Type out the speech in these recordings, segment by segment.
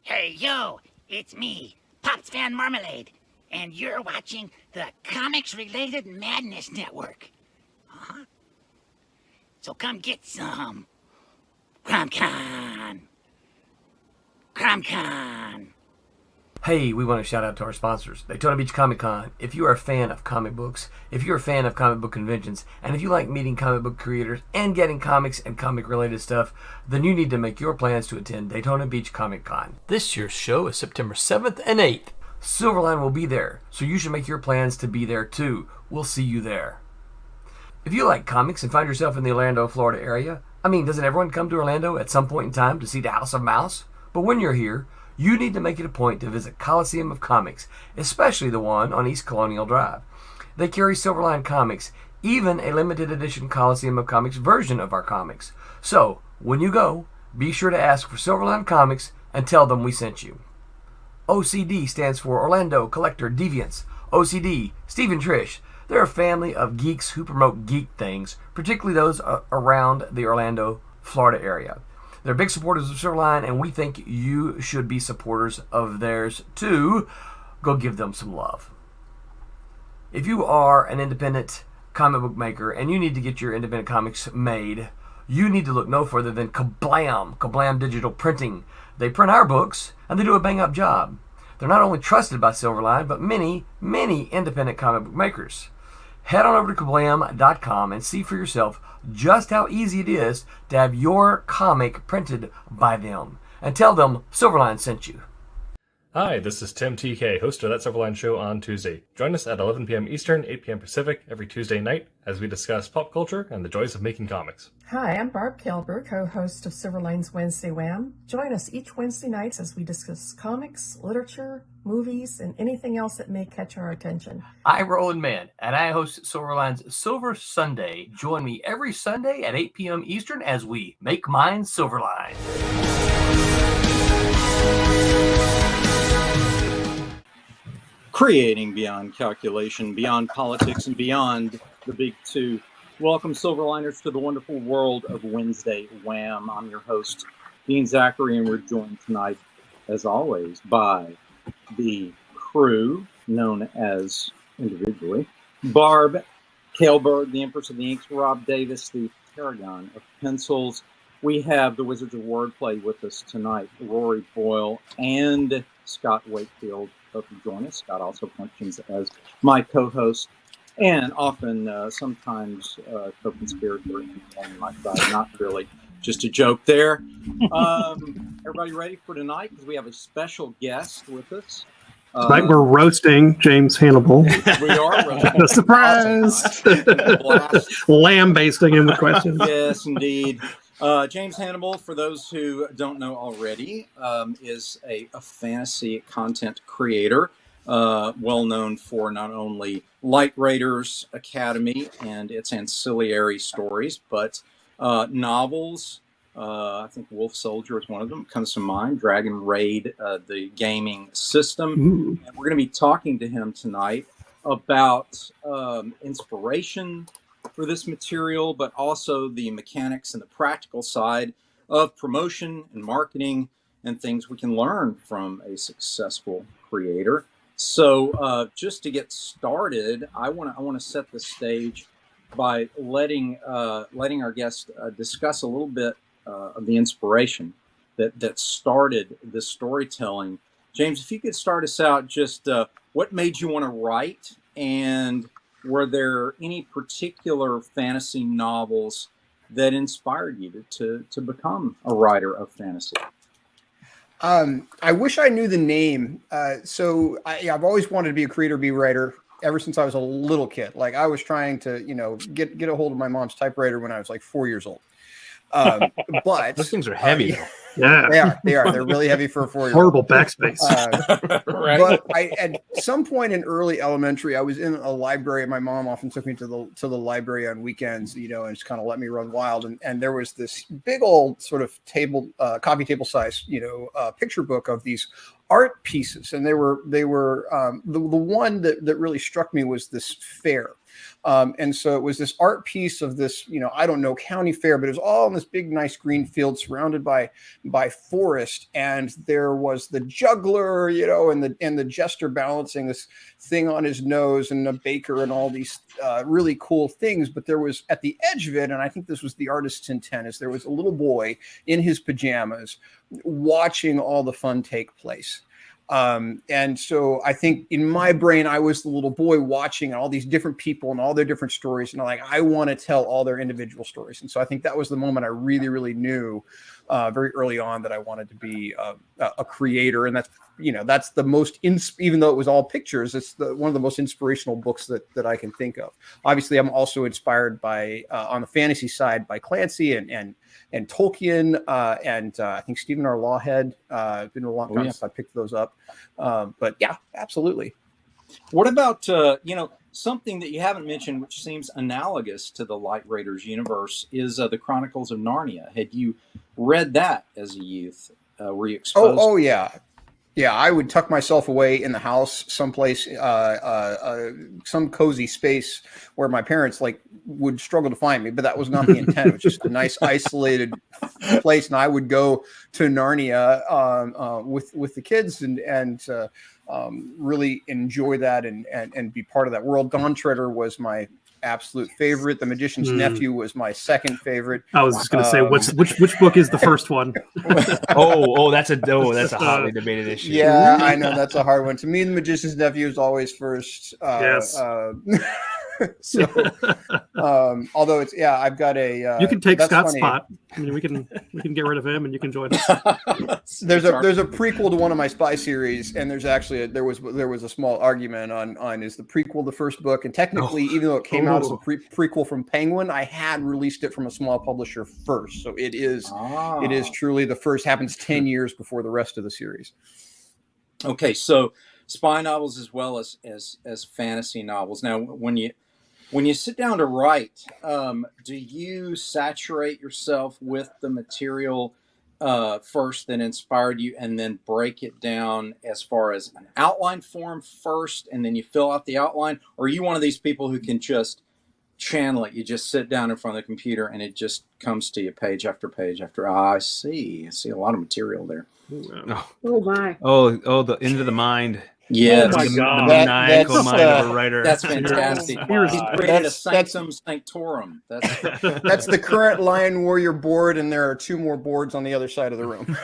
Hey, yo, it's me, Pops Van Marmalade, and you're watching the Comics-Related Madness Network. Huh? So come get some. CromCon. CromCon. Hey, we want to shout out to our sponsors, Daytona Beach Comic Con. If you are a fan of comic books, if you're a fan of comic book conventions, and if you like meeting comic book creators and getting comics and comic-related stuff, then you need to make your plans to attend Daytona Beach Comic Con. This year's show is September 7th and 8th. Silverline will be there, so you should make your plans to be there too. We'll see you there. If you like comics and find yourself in the Orlando, Florida area, doesn't everyone come to Orlando at some point in time to see the House of Mouse? But when you're here, you need to make it a point to visit Coliseum of Comics, especially the one on East Colonial Drive. They carry Silverline comics, even a limited edition Coliseum of Comics version of our comics. So, when you go, be sure to ask for Silverline Comics and tell them we sent you. OCD stands for Orlando Collector Deviants. OCD, Steve and Trish, they're a family of geeks who promote geek things, particularly those around the Orlando, Florida area. They're big supporters of Silverline, and we think you should be supporters of theirs too. Go give them some love. If you are an independent comic book maker and you need to get your independent comics made, you need to look no further than Kablam Digital Printing. They print our books, and they do a bang-up job. They're not only trusted by Silverline, but many independent comic book makers. Head on over to kablam.com and see for yourself just how easy it is to have your comic printed by them. And tell them Silverline sent you. Hi, this is Tim TK, host of That Silverline Show on Tuesday. Join us at 11 p.m. Eastern, 8 p.m. Pacific every Tuesday night as we discuss pop culture and the joys of making comics. Hi, I'm Barb Kilber, co-host of Silverline's Wednesday Wham. Join us each Wednesday nights as we discuss comics, literature, movies, and anything else that may catch our attention. I'm Roland Mann, and I host Silverline's Silver Sunday. Join me every Sunday at 8 p.m. Eastern as we make mine Silverline. Creating beyond calculation, beyond politics, and beyond the big two. Welcome, Silverliners, to the wonderful world of Wednesday Wham. I'm your host, Dean Zachary, and we're joined tonight, as always, by the crew known as, individually, Barb Kaelberg, the Empress of the Inks, Rob Davis, the Paragon of Pencils. We have the Wizards of Wordplay with us tonight, Rory Boyle and Scott Wakefield. Hope you join us. Scott also functions as my co-host and often, sometimes, co-conspirator on my side. Not really, just a joke there. Everybody ready for tonight? Because we have a special guest with us. Right, we're roasting James Hannibel. We are roasting. A surprise! Lamb-basting him with questions. Yes, indeed. James Hannibel, for those who don't know already, is a fantasy content creator, well known for not only Light Raiders Academy and its ancillary stories, but novels. I think Wolf Soldier is one of them, comes to mind. Dragon Raid, the gaming system. Ooh. And we're going to be talking to him tonight about inspiration for this material, but also the mechanics and the practical side of promotion and marketing and things we can learn from a successful creator. So just to get started, I want to set the stage by letting our guest discuss a little bit of the inspiration that started this storytelling. James, if you could start us out, just what made you want to write, and were there any particular fantasy novels that inspired you to become a writer of fantasy? I wish I knew the name. So I've always wanted to be a creator, be a writer ever since I was a little kid. Like I was trying to, get a hold of my mom's typewriter when I was like 4 years old. But Those things are heavy, though. Yeah. They are. They're really heavy for a 4-year-old. Horrible backspace. Right. But at some point in early elementary, I was in a library. My mom often took me to the library on weekends, and just kind of let me run wild. And there was this big old sort of coffee table size, picture book of these art pieces. And they were the one that really struck me was this fair. And so it was this art piece of this, I don't know, county fair, but it was all in this big, nice green field surrounded by forest. And there was the juggler, and the jester balancing this thing on his nose, and a baker, and all these really cool things. But there was, at the edge of it, and I think this was the artist's intent, is there was a little boy in his pajamas watching all the fun take place. And so I think in my brain, I was the little boy watching all these different people and all their different stories. And I want to tell all their individual stories. And so I think that was the moment I really, really knew very early on that I wanted to be a creator. And that's the most, even though it was all pictures, it's one of the most inspirational books that I can think of. Obviously, I'm also inspired by, on the fantasy side, by Clancy and Tolkien, and I think Stephen R. Lawhead. It's been a long time since I picked those up. But yeah, absolutely. What about, something that you haven't mentioned, which seems analogous to the Light Raiders universe, is the Chronicles of Narnia. Had you read that as a youth? Were you exposed? Oh yeah. Yeah, I would tuck myself away in the house someplace, some cozy space where my parents would struggle to find me, but that was not the intent. It was just a nice isolated place, and I would go to Narnia with the kids and really enjoy that and be part of that world. Dawn Treader was my absolute favorite. The Magician's Nephew was my second favorite. I was just going to say, which book is the first one? That's a hotly debated issue. Yeah, I know that's a hard one. To me, The Magician's Nephew is always first. Yes. So, although I've got a. You can take Scott's spot. I mean, we can get rid of him, and you can join us. There's a prequel to one of my spy series, and there's actually there was a small argument on is the prequel the first book, and technically, even though it came out as a prequel from Penguin, I had released it from a small publisher first, so it is truly the first. Happens 10 years before the rest of the series. Okay, so spy novels as well as fantasy novels. Now, when you sit down to write, do you saturate yourself with the material first that inspired you, and then break it down as far as an outline form first, and then you fill out the outline? Or are you one of these people who can just channel it? You just sit down in front of the computer and it just comes to you page after page after. I see a lot of material there. Oh my. Oh, the into the mind. Yeah, Oh my the God. maniacal mind of a writer. That's fantastic. He's created a sanctum sanctorum. That's the current Lion Warrior board, and there are 2 more boards on the other side of the room.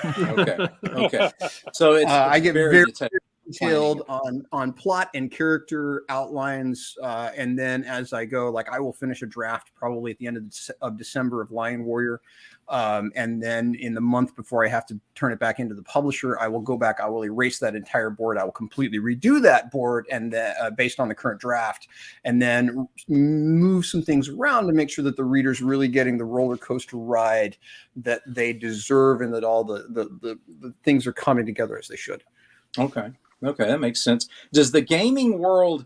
Okay. So it's I get very detailed planning. on plot and character outlines, and then as I go, I will finish a draft probably at the end of December of Lion Warrior. And then in the month before I have to turn it back into the publisher, I will go back. I will erase that entire board. I will completely redo that board and based on the current draft, and then move some things around to make sure that the reader's really getting the roller coaster ride that they deserve, and that all the things are coming together as they should. Okay, that makes sense. Does the gaming world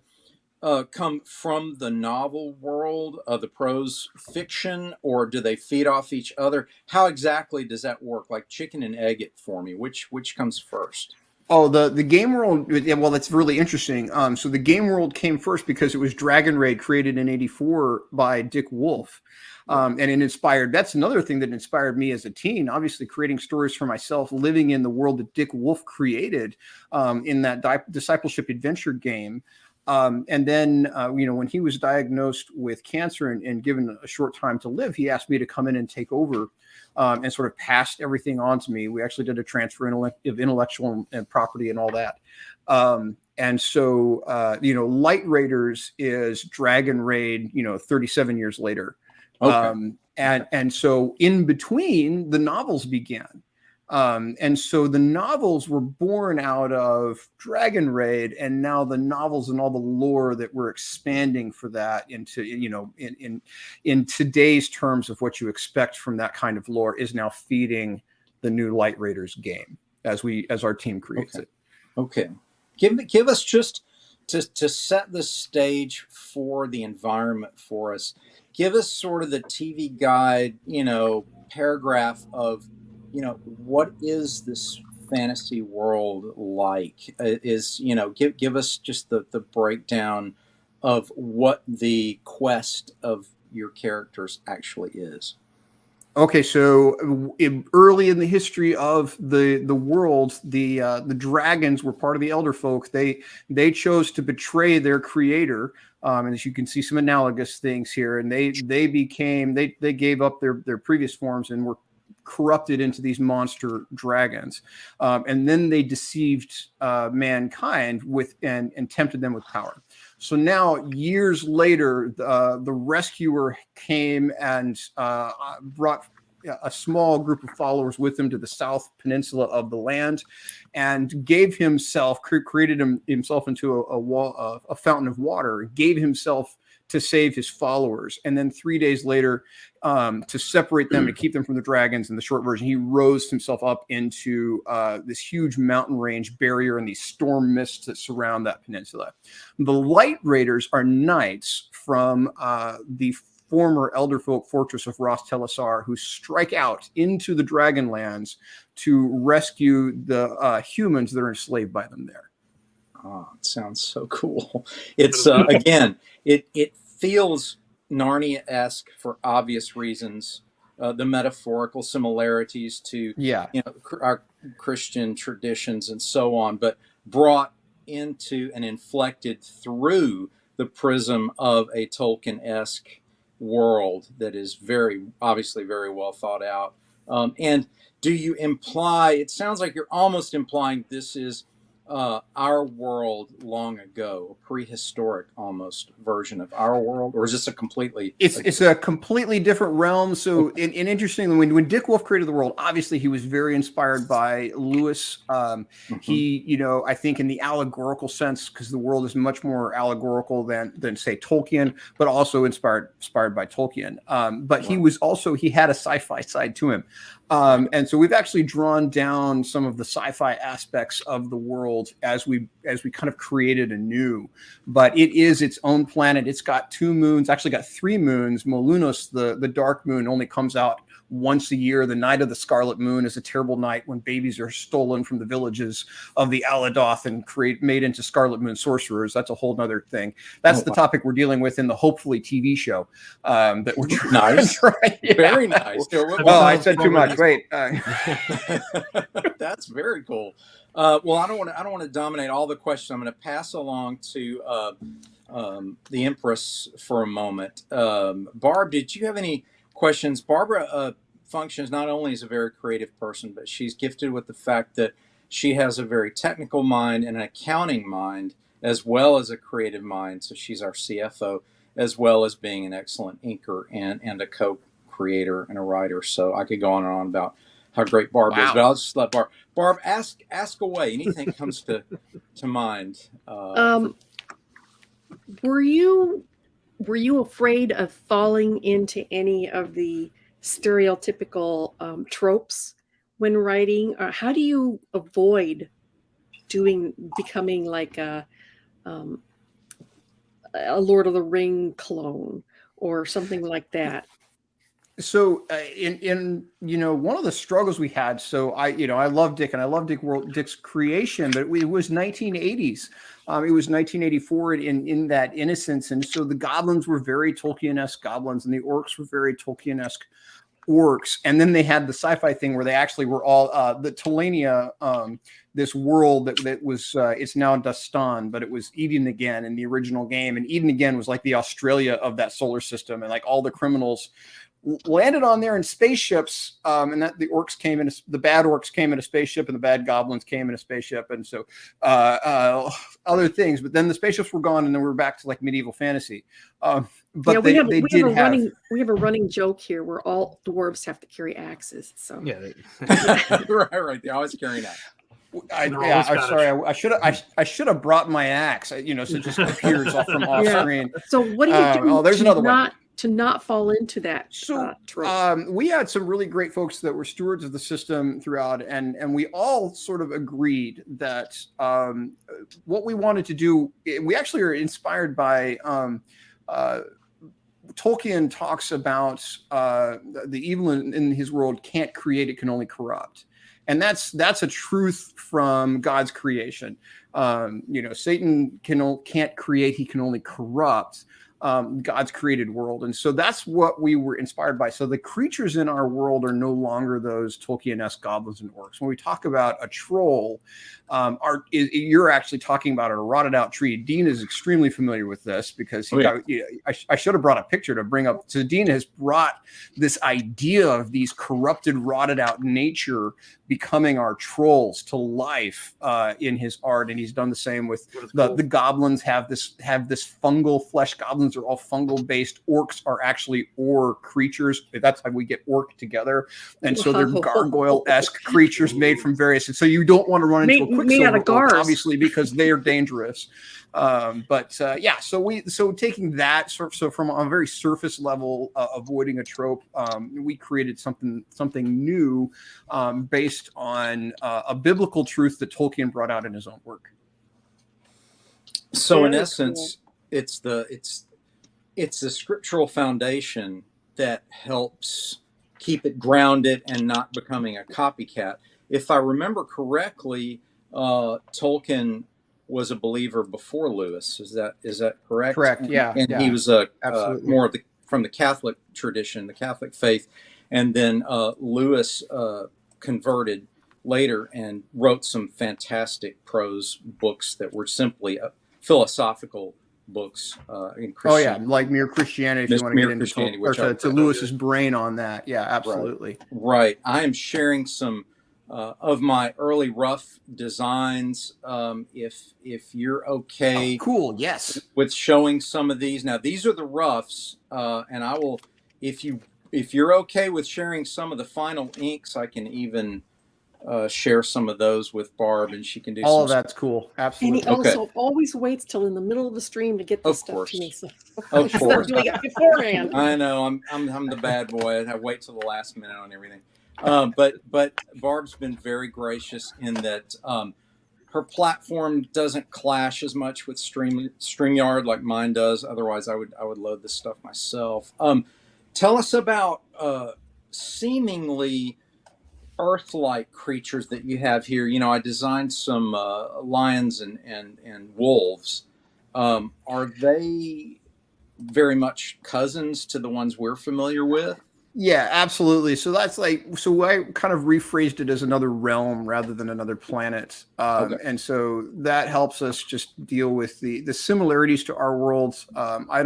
come from the novel world, the prose fiction, or do they feed off each other? How exactly does that work? Like chicken and egg it for me. Which comes first? Oh, the game world. Yeah, well, that's really interesting. So the game world came first because it was Dragon Raid, created in '84 by Dick Wolf. And it inspired, that's another thing that inspired me as a teen, obviously creating stories for myself, living in the world that Dick Wolf created in that discipleship adventure game. And then, when he was diagnosed with cancer and given a short time to live, he asked me to come in and take over and sort of passed everything on to me. We actually did a transfer of intellectual and property and all that. And so, Light Raiders is Dragon Raid, 37 years later. Okay. And so in between, the novels began. And so the novels were born out of Dragon Raid, and now the novels and all the lore that we're expanding for that into, in today's terms of what you expect from that kind of lore is now feeding the new Light Raiders game as our team creates it. Okay. Give us just to set the stage for the environment for us. Give us sort of the TV guide, paragraph of, what is this fantasy world like? Give us just the breakdown of what the quest of your characters actually is? Okay, so early in the history of the world, the dragons were part of the elder folk. They chose to betray their creator, and as you can see, some analogous things here. And they gave up their previous forms and were corrupted into these monster dragons, and then they deceived mankind and tempted them with power. So now, years later, the rescuer came and brought a small group of followers with him to the South Peninsula of the land, and gave himself, created himself into a fountain of water, gave himself to save his followers. And then 3 days later, to separate them, to keep them from the dragons, in the short version, he rose himself up into this huge mountain range barrier and these storm mists that surround that peninsula. The Light Raiders are knights from the former Elderfolk fortress of Ras Telasar, who strike out into the Dragonlands to rescue the humans that are enslaved by them there. Oh, it sounds so cool. It's again, it feels Narnia-esque for obvious reasons. The metaphorical similarities to our Christian traditions and so on, but brought into and inflected through the prism of a Tolkien-esque world that is very obviously very well thought out. And do you imply? It sounds like you're almost implying this is our world long ago, a prehistoric almost version of our world, or is this a completely? It's a completely different realm. So, and interestingly, when Dick Wolf created the world, obviously he was very inspired by Lewis. He, I think in the allegorical sense, because the world is much more allegorical than say Tolkien, but also inspired by Tolkien. But he had a sci-fi side to him. And so we've actually drawn down some of the sci-fi aspects of the world as we kind of created anew. But it is its own planet. It's got 2 moons, actually got 3 moons. Molunus, the dark moon, only comes out once a year. The night of the Scarlet Moon is a terrible night when babies are stolen from the villages of the Aladoth and made into Scarlet Moon sorcerers. That's a whole nother thing. That's the topic we're dealing with in the Hopefully TV show that we're nice. Very nice. Oh, I said too much. Wait. That's very cool. Well, I don't want to dominate all the questions. I'm going to pass along to the Empress for a moment. Barb, did you have any questions? Barbara functions not only as a very creative person, but she's gifted with the fact that she has a very technical mind and an accounting mind, as well as a creative mind. So she's our CFO, as well as being an excellent inker and a co-creator and a writer. So I could go on and on about how great Barb is, but I'll just let Barb ask away. Anything comes to mind. Were you afraid of falling into any of the stereotypical tropes when writing? Or how do you avoid becoming like a Lord of the Ring clone or something like that? So in one of the struggles we had, so I love Dick and I love Dick's creation, but it was 1980s. It was 1984 in that innocence. And so the goblins were very Tolkien-esque goblins and the orcs were very Tolkien-esque orcs. And then they had the sci-fi thing where they actually were all the Tolania, this world that was, it's now Dustan, but it was Eden Again in the original game. And Eden Again was like the Australia of that solar system. And like all the criminals landed on there in spaceships, and that the bad orcs came in a spaceship and the bad goblins came in a spaceship, and so other things. But then the spaceships were gone, and then we were back to like medieval fantasy. But we have a running joke here where all dwarves have to carry axes. So right, they always carry an axe. I'm sorry. I should have brought my axe. So it just appears off screen. So what do you do? Oh, there's another one. To not fall into that. So we had some really great folks that were stewards of the system throughout, and we all sort of agreed that what we wanted to do, we actually are inspired by Tolkien talks about the evil in his world can't create, it can only corrupt. And that's a truth from God's creation. Satan can't create, he can only corrupt God's created world. And so that's what we were inspired by. So the creatures in our world are no longer those Tolkien-esque goblins and orcs. When we talk about a troll, you're actually talking about a rotted out tree. Dean is extremely familiar with this because I should have brought a picture to bring up. So Dean has brought this idea of these corrupted, rotted out nature becoming our trolls to life in his art, and he's done the same with the goblins. Have this fungal flesh. Goblins are all fungal based. Orcs are actually ore creatures. That's how we get orc together, and so they're gargoyle-esque creatures made from various. So you don't want to run into a quicksilver orc, obviously, because they are dangerous. So taking that so from a very surface level, avoiding a trope, we created something new based on a biblical truth that Tolkien brought out in his own work. So in essence, it's the scriptural foundation that helps keep it grounded and not becoming a copycat. If I remember correctly, Tolkien was a believer before Lewis. Is that correct? Correct. Yeah. And he was more of from the Catholic tradition, the Catholic faith, and then Lewis converted later and wrote some fantastic prose books that were simply philosophical books in Christianity. Like Mere Christianity, if you want to get into to Lewis's brain on that. Yeah, absolutely. Right. I am sharing some of my early rough designs. If you're okay, cool. Yes, with showing some of these. Now these are the roughs, and I will. If you're okay with sharing some of the final inks, I can even share some of those with Barb, and she can do all of that's cool. Absolutely. And he also always waits till in the middle of the stream to get this stuff to me. So of course, doing it beforehand. I know I'm the bad boy. I wait till the last minute on everything. But Barb's been very gracious in that her platform doesn't clash as much with StreamYard like mine does. Otherwise, I would load this stuff myself. Tell us about seemingly Earth-like creatures that you have here. I designed some lions and wolves. Are they very much cousins to the ones we're familiar with? Yeah, absolutely. So that's I kind of rephrased it as another realm rather than another planet. And so that helps us just deal with the similarities to our worlds. I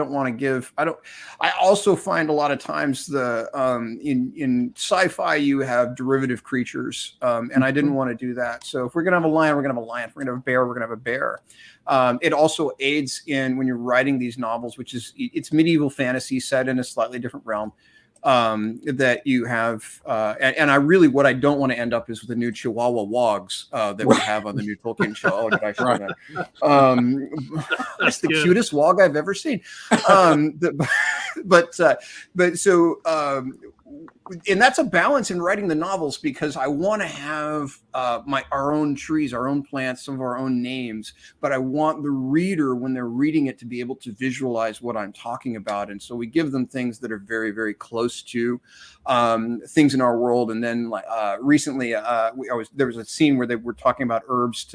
also find a lot of times in sci-fi, you have derivative creatures. And I didn't want to do that. So if we're going to have a lion, we're going to have a lion. If we're going to have a bear, we're going to have a bear. It also aids in when you're writing these novels, which is it's medieval fantasy set in a slightly different realm. That you have, and I really, what I don't want to end up is with the new Chihuahua wogs that we have on the new Tolkien show. Oh, did I show that? That's the cutest wog I've ever seen. And that's a balance in writing the novels because I want to have our own trees, our own plants, some of our own names, but I want the reader, when they're reading it, to be able to visualize what I'm talking about. And so we give them things that are very, very close to things in our world. And then recently, there was a scene where they were talking about herbs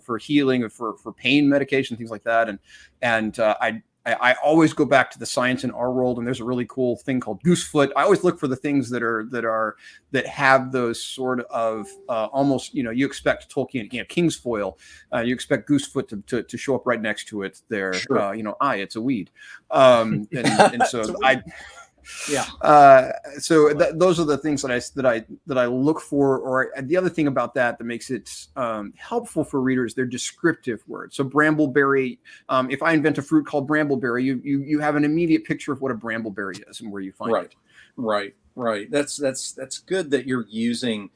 for healing, for pain medication, things like that. And I always go back to the science in our world, and there's a really cool thing called goosefoot. I always look for the things that have those sort of almost, you expect Tolkien, Kingsfoil, you expect goosefoot to show up right next to it there. Sure. It's a weed. And so those are the things that I look for. Or the other thing about that makes it helpful for readers, they're descriptive words. So brambleberry, if I invent a fruit called brambleberry, you have an immediate picture of what a brambleberry is and where you find it. Right. That's good that you're using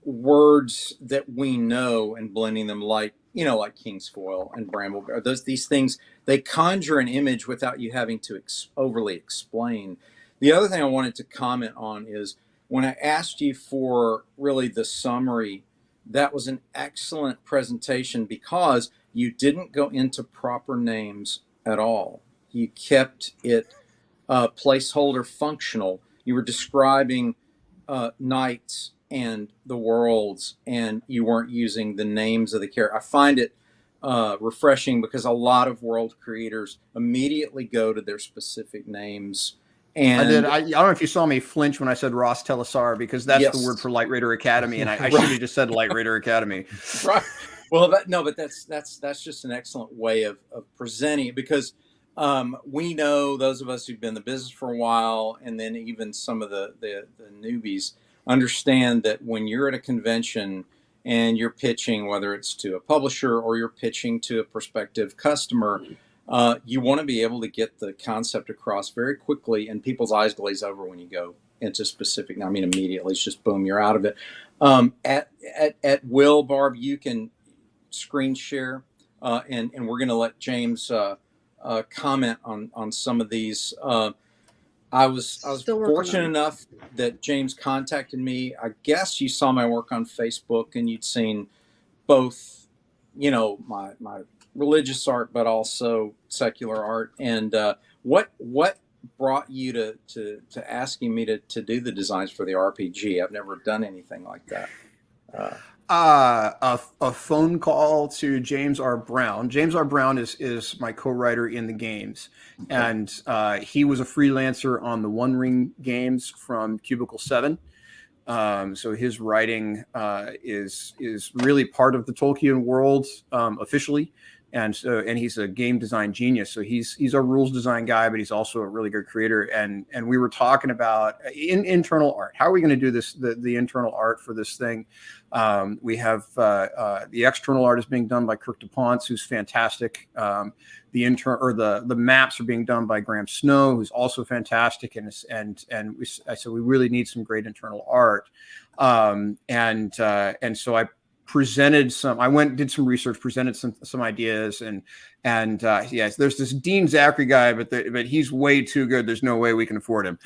words that we know and blending them like Kingsfoil and brambleberry. These things, they conjure an image without you having to overly explain. The other thing I wanted to comment on is when I asked you for really the summary, that was an excellent presentation because you didn't go into proper names at all. You kept it placeholder functional. You were describing knights and the worlds, and you weren't using the names of the character. I find it refreshing because a lot of world creators immediately go to their specific names. And I did. I don't know if you saw me flinch when I said Ross Telesar, because that's the word for Light Raider Academy, and I should have just said Light Raider Academy. Right. Well, but that's just an excellent way of presenting it, because we know, those of us who've been in the business for a while, and then even some of the newbies, understand that when you're at a convention and you're pitching, whether it's to a publisher or you're pitching to a prospective customer, you want to be able to get the concept across very quickly, and people's eyes glaze over when you go into specific. I mean, immediately, it's just boom, you're out of it. At will, Barb, you can screen share, and we're going to let James comment on some of these. I was fortunate enough that James contacted me. I guess you saw my work on Facebook, and you'd seen both, my religious art, but also secular art. And what brought you to asking me to do the designs for the RPG? I've never done anything like that. A phone call to James R. Brown. James R. Brown is my co-writer in the games, and he was a freelancer on the One Ring games from Cubicle 7. So his writing is really part of the Tolkien world officially, and he's a game design genius. So he's a rules design guy, but he's also a really good creator. And we were talking about internal art. How are we going to do this? The internal art for this thing. We have the external art is being done by Kirk DuPont, who's fantastic. The maps are being done by Graham Snow, who's also fantastic. So we really need some great internal art. And so I presented did some research, presented some ideas, and yes, there's this Dean Zachary guy, but he's way too good. There's no way we can afford him.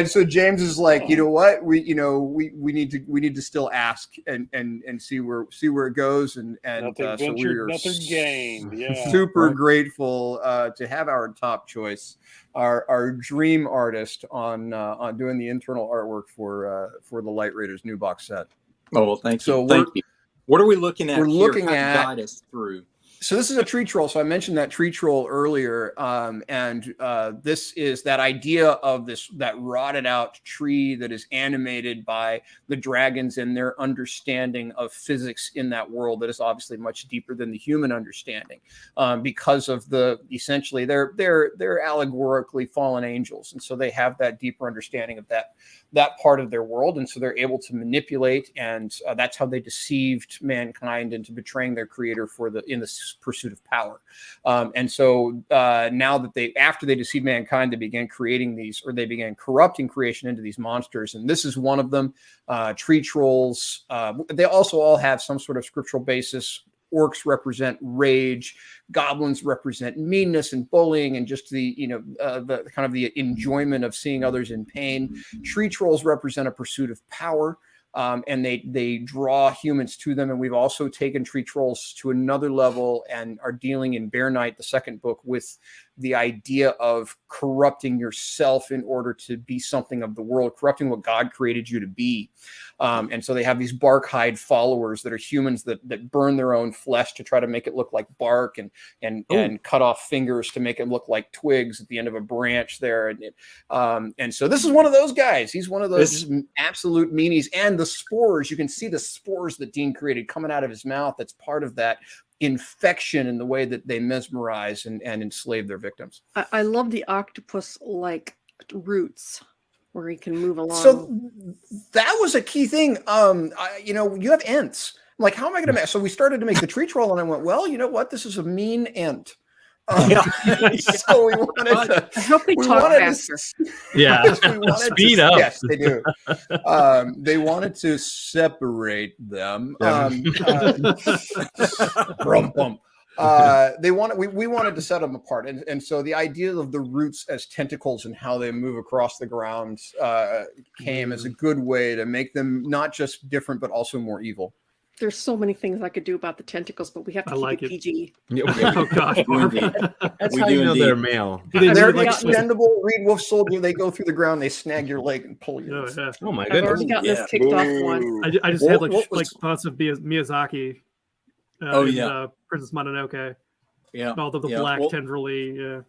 So James is like, you know what, we need to still ask and see where it goes, and nothing ventured, nothing gained. Yeah, super grateful to have our top choice, our dream artist on doing the internal artwork for the Light Raiders new box set. Oh, well, thank you. Thank you. What are we looking at? We're here? looking Kind at of guide us through. So this is a tree troll. So I mentioned that tree troll earlier, and this is that idea of that rotted out tree that is animated by the dragons and their understanding of physics in that world that is obviously much deeper than the human understanding, because of essentially they're allegorically fallen angels, and so they have that deeper understanding of that part of their world, and so they're able to manipulate, and that's how they deceived mankind into betraying their creator in the pursuit of power. And so now that after they deceived mankind, they began creating they began corrupting creation into these monsters, and this is one of them. Tree trolls. They also all have some sort of scriptural basis. Orcs represent rage, goblins represent meanness and bullying, and just the kind of the enjoyment of seeing others in pain. Tree trolls represent a pursuit of power, and they draw humans to them. And we've also taken tree trolls to another level and are dealing in Bear Knight, the second book, with the idea of corrupting yourself in order to be something of the world, corrupting what God created you to be. And so they have these bark hide followers that are humans that burn their own flesh to try to make it look like bark, and cut off fingers to make it look like twigs at the end of a branch there. And so this is one of those guys. He's one of those absolute meanies. And the spores, you can see the spores that Dean created coming out of his mouth. That's part of that infection in the way that they mesmerize and enslave their victims. I love the octopus-like roots where he can move along. So that was a key thing. You have ents. I'm like, how am I going to make? So we started to make the tree troll, and I went, well, you know what? This is a mean ent. So we wanted to. I hope they talk faster. Speed up. Yes, they do. They wanted to separate them. We wanted to set them apart, and so the idea of the roots as tentacles and how they move across the ground came as a good way to make them not just different but also more evil. there's so many things I could do about the tentacles, but we have to I keep like it it. PG. Oh gosh, Barb. That's We how do you know indeed. they're male. Do they I've need, They're already like, gotten this. expendable. Read Wolf Soldier. They go through the ground. They snag your leg and pull you. Oh, yeah. Oh my I've goodness. already gotten Yeah. this kicked off once. I just What- had like what was- like thoughts of Miyazaki. Oh, in, yeah. Princess Mononoke. Yeah. All the Yeah. black Well- tenderly. Yeah.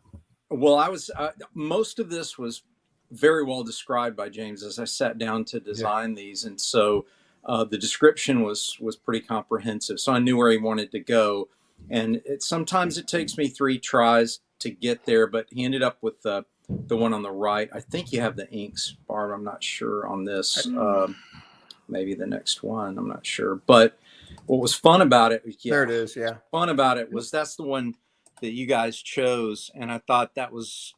Well, I was most of this was very well described by James as I sat down to design these, and so the description was pretty comprehensive. So I knew where he wanted to go, and sometimes it takes me 3 tries to get there, but he ended up with the one on the right. I think you have the inks, Barb. I'm not sure on this. Maybe the next one. I'm not sure, but what was fun about it? Yeah, There it is. Yeah. fun about it was that's the one that you guys chose, and I thought that was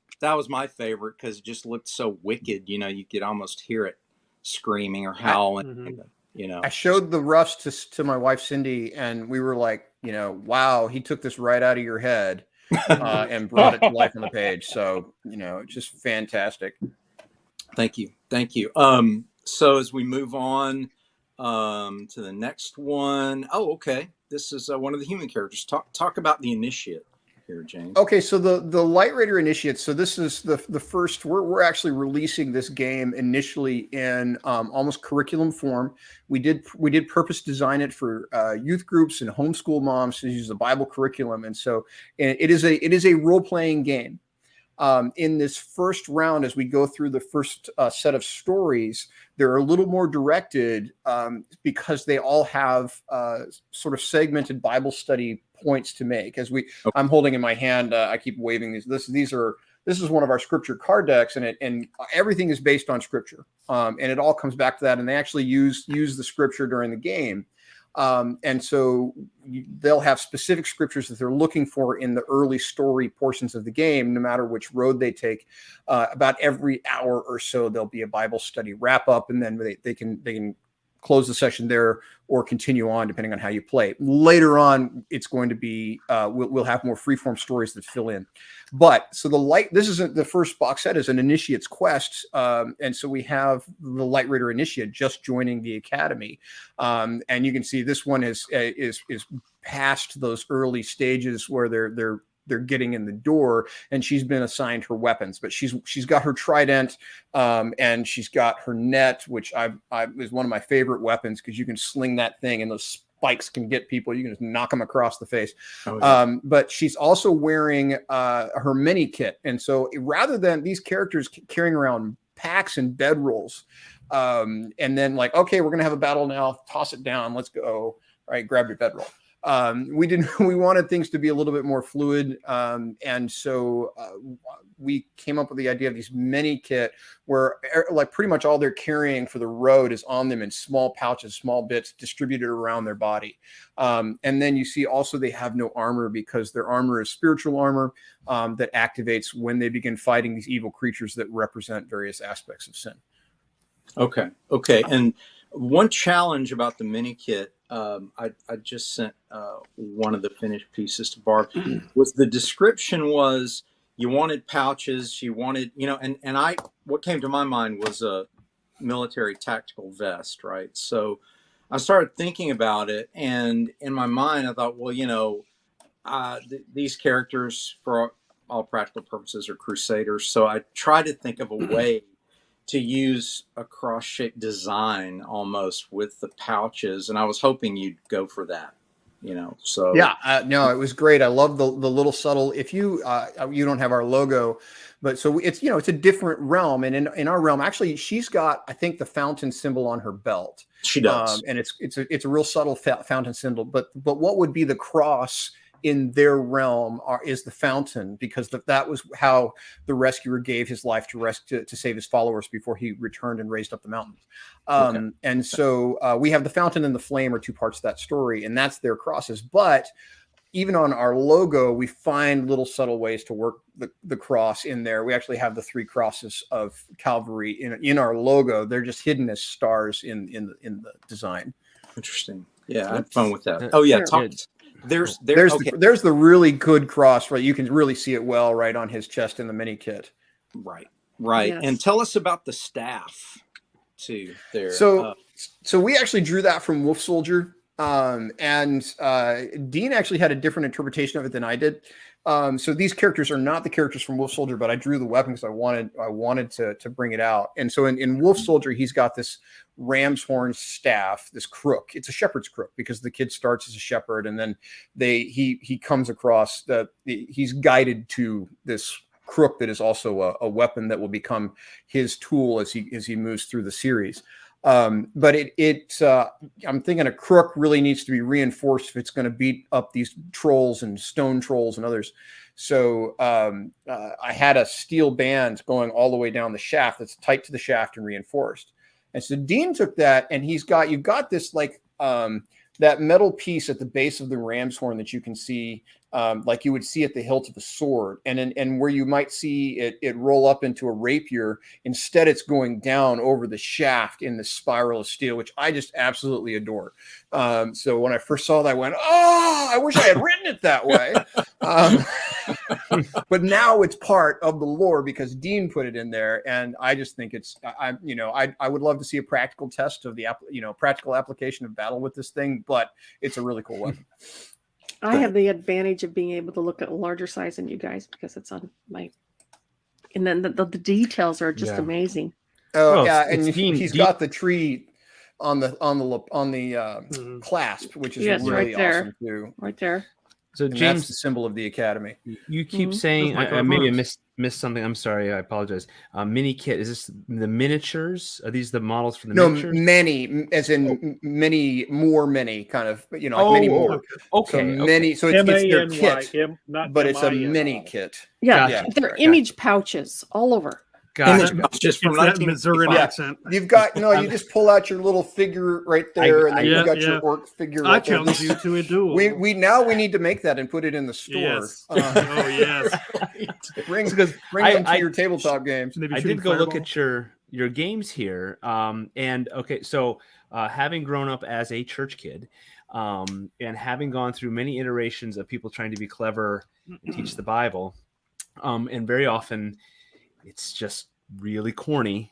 my favorite because it just looked so wicked. You know, you could almost hear it screaming or howling. You know, I showed the roughs to my wife Cindy, and we were like, wow, he took this right out of your head and brought it to life on the page. So just fantastic. Thank you. So as we move on to the next one, okay, this is one of the human characters. Talk about the initiate here, James. Okay, so the Light Raider Initiate. So this is the first. We're actually releasing this game initially in almost curriculum form. We did purpose design it for youth groups and homeschool moms to use the Bible curriculum, and so it is a role playing game. In this first round, as we go through the first set of stories, they're a little more directed because they all have sort of segmented Bible study points to make. I'm holding in my hand, I keep waving these. This is one of our scripture card decks, and everything is based on scripture, and it all comes back to that. And they actually use the scripture during the game. And so they'll have specific scriptures that they're looking for in the early story portions of the game, no matter which road they take. About every hour or so, there'll be a Bible study wrap up, and then they can close the session there or continue on depending on how you play. Later on, it's going to be we'll have more freeform stories that fill in. But so this isn't the first box set is an Initiate's Quest, and so we have the Light Raider Initiate just joining the Academy, and you can see this one is past those early stages where they're getting in the door, and she's been assigned her weapons, but she's got her trident, and she's got her net, which is one of my favorite weapons because you can sling that thing and those spikes can get people. You can just knock them across the face. Oh, yeah. But she's also wearing her mini kit, and so rather than these characters carrying around packs and bedrolls, and then like, okay, we're gonna have a battle now. Toss it down. Let's go. All right, grab your bedroll. We wanted things to be a little bit more fluid. And so we came up with the idea of these mini kit where like pretty much all they're carrying for the road is on them in small pouches, small bits distributed around their body. And then you see also they have no armor because their armor is spiritual armor that activates when they begin fighting these evil creatures that represent various aspects of sin. Okay. And one challenge about the mini kit, I just sent one of the finished pieces to Barb, was the description was you wanted pouches, you wanted, and what came to my mind was a military tactical vest, right? So I started thinking about it, and in my mind, I thought, well, these characters, for all practical purposes, are crusaders. So I tried to think of a way to use a cross-shaped design almost with the pouches, and I was hoping you'd go for that, so no, it was great. I love the little subtle, if you don't have our logo, but so it's it's a different realm, and in our realm, actually she's got, I think, the fountain symbol on her belt. She does, and it's a real subtle fountain symbol, but what would be the cross in their realm is the fountain, because that was how the rescuer gave his life to save his followers before he returned and raised up the mountains. And so we have the fountain and the flame are two parts of that story, and that's their crosses. But even on our logo, we find little subtle ways to work the cross in there. We actually have the 3 crosses of Calvary in our logo. They're just hidden as stars in the design. Interesting. Yeah, I had fun with that. Oh yeah, There's the really good cross, right? You can really see it well right on his chest in the mini kit. Right. Yes. And tell us about the staff too there. So we actually drew that from Wolf Soldier. Dean actually had a different interpretation of it than I did. So these characters are not the characters from Wolf Soldier, but I drew the weapon because I wanted to bring it out. And so in Wolf Soldier, he's got this ram's horn staff, this crook. It's a shepherd's crook because the kid starts as a shepherd, and then he comes across he's guided to this crook that is also a weapon that will become his tool as he moves through the series. But I'm thinking a crook really needs to be reinforced if it's going to beat up these trolls and stone trolls and others. So I had a steel band going all the way down the shaft that's tight to the shaft and reinforced. And so Dean took that, and you've got this like that metal piece at the base of the ram's horn that you can see, like you would see at the hilt of a sword, and where you might see it roll up into a rapier. Instead, it's going down over the shaft in the spiral of steel, which I just absolutely adore. So when I first saw that, I went, "Oh, I wish I had written it that way." But now it's part of the lore because Dean put it in there, and I just think I would love to see a practical test of the practical application of battle with this thing, but it's a really cool weapon. I have the advantage of being able to look at a larger size than you guys because it's on my, and then the details are just amazing. Oh yeah, and he's got the tree on the clasp, which is really awesome too. Right there. So and James, that's the symbol of the academy. You keep saying maybe I missed something. I'm sorry. I apologize. Mini kit. Is this the miniatures? Are these the models for the miniatures? No, many, as in many more, many kind of. Many more. Okay. So many. So it's their kit, but it's a M-I-N-Y. mini kit. Yeah, they're image pouches all over. Just from that Missouri accent. You've got you just pull out your little figure right there, and then you've got your orc figure. I challenge you to a duel. We need to make that and put it in the store. Yes. Oh yes. Bring them to your tabletop games. I did go look at your games here, and okay, so having grown up as a church kid, and having gone through many iterations of people trying to be clever and teach the Bible, and very often it's just really corny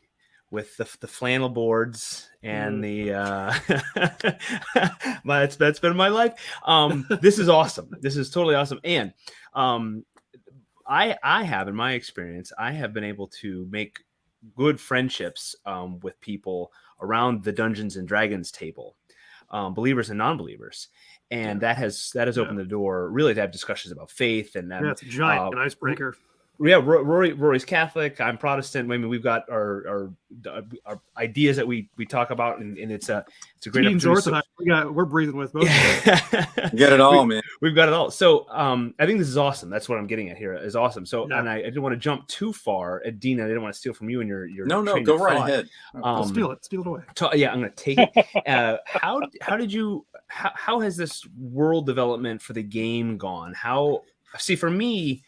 with the flannel boards and that's been my life. This is awesome. This is totally awesome. And I have, in my experience, I have been able to make good friendships with people around the Dungeons and Dragons table, believers and non-believers. And that has opened the door really to have discussions about faith and it's a giant icebreaker. Yeah, Rory's Catholic. I'm Protestant. I mean, we've got our ideas that we talk about, and it's a great Dean's Orthodox. We're breathing with both. You get it all, man. We've got it all. So I think this is awesome. That's what I'm getting at here. Is awesome. So and I didn't want to jump too far at Dean. I didn't want to steal from you and your no, go right ahead. Steal it away. I'm going to take it. How has this world development for the game gone? For me,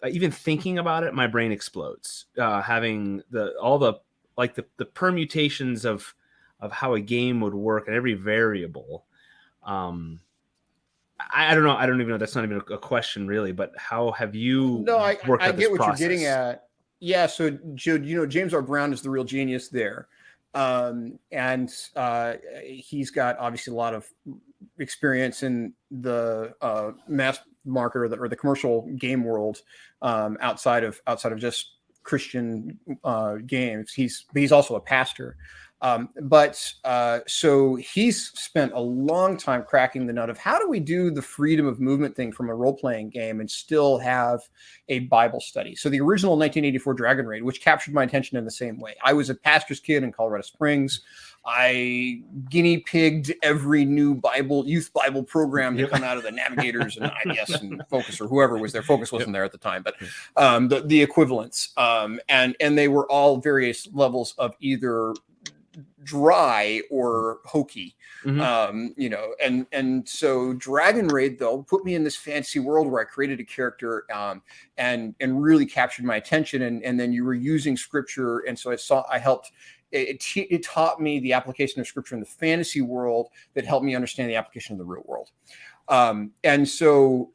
even thinking about it, my brain explodes. Having the permutations of how a game would work and every variable. I don't know. I don't even know. That's not even a question really. But how have you? No, I get what process? you're getting at. Yeah. So James R. Brown is the real genius there, and he's got obviously a lot of experience in the mass market or the commercial game world, outside of just Christian games. He's also a pastor, so he's spent a long time cracking the nut of how do we do the freedom of movement thing from a role-playing game and still have a Bible study. So the original 1984 Dragon Raid, which captured my attention in the same way. I was a pastor's kid in Colorado Springs. I guinea pigged every new youth Bible program to come out of the Navigators and IBS and Focus or whoever was there. Focus wasn't there at the time, but the equivalents. And they were all various levels of either dry or hokey. And so Dragon Raid though put me in this fantasy world where I created a character and really captured my attention, and then you were using scripture, and so I helped. It taught me the application of scripture in the fantasy world that helped me understand the application of the real world. And so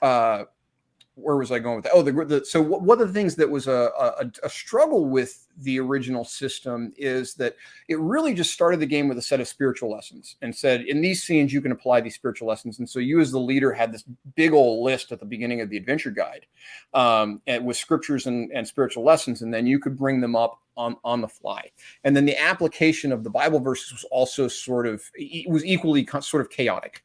where was I going with that? Oh, so one of the things that was a struggle with the original system is that it really just started the game with a set of spiritual lessons and said, in these scenes, you can apply these spiritual lessons. And so you as the leader had this big old list at the beginning of the adventure guide and with scriptures and spiritual lessons, and then you could bring them up on the fly. And then the application of the Bible verses was also equally sort of chaotic.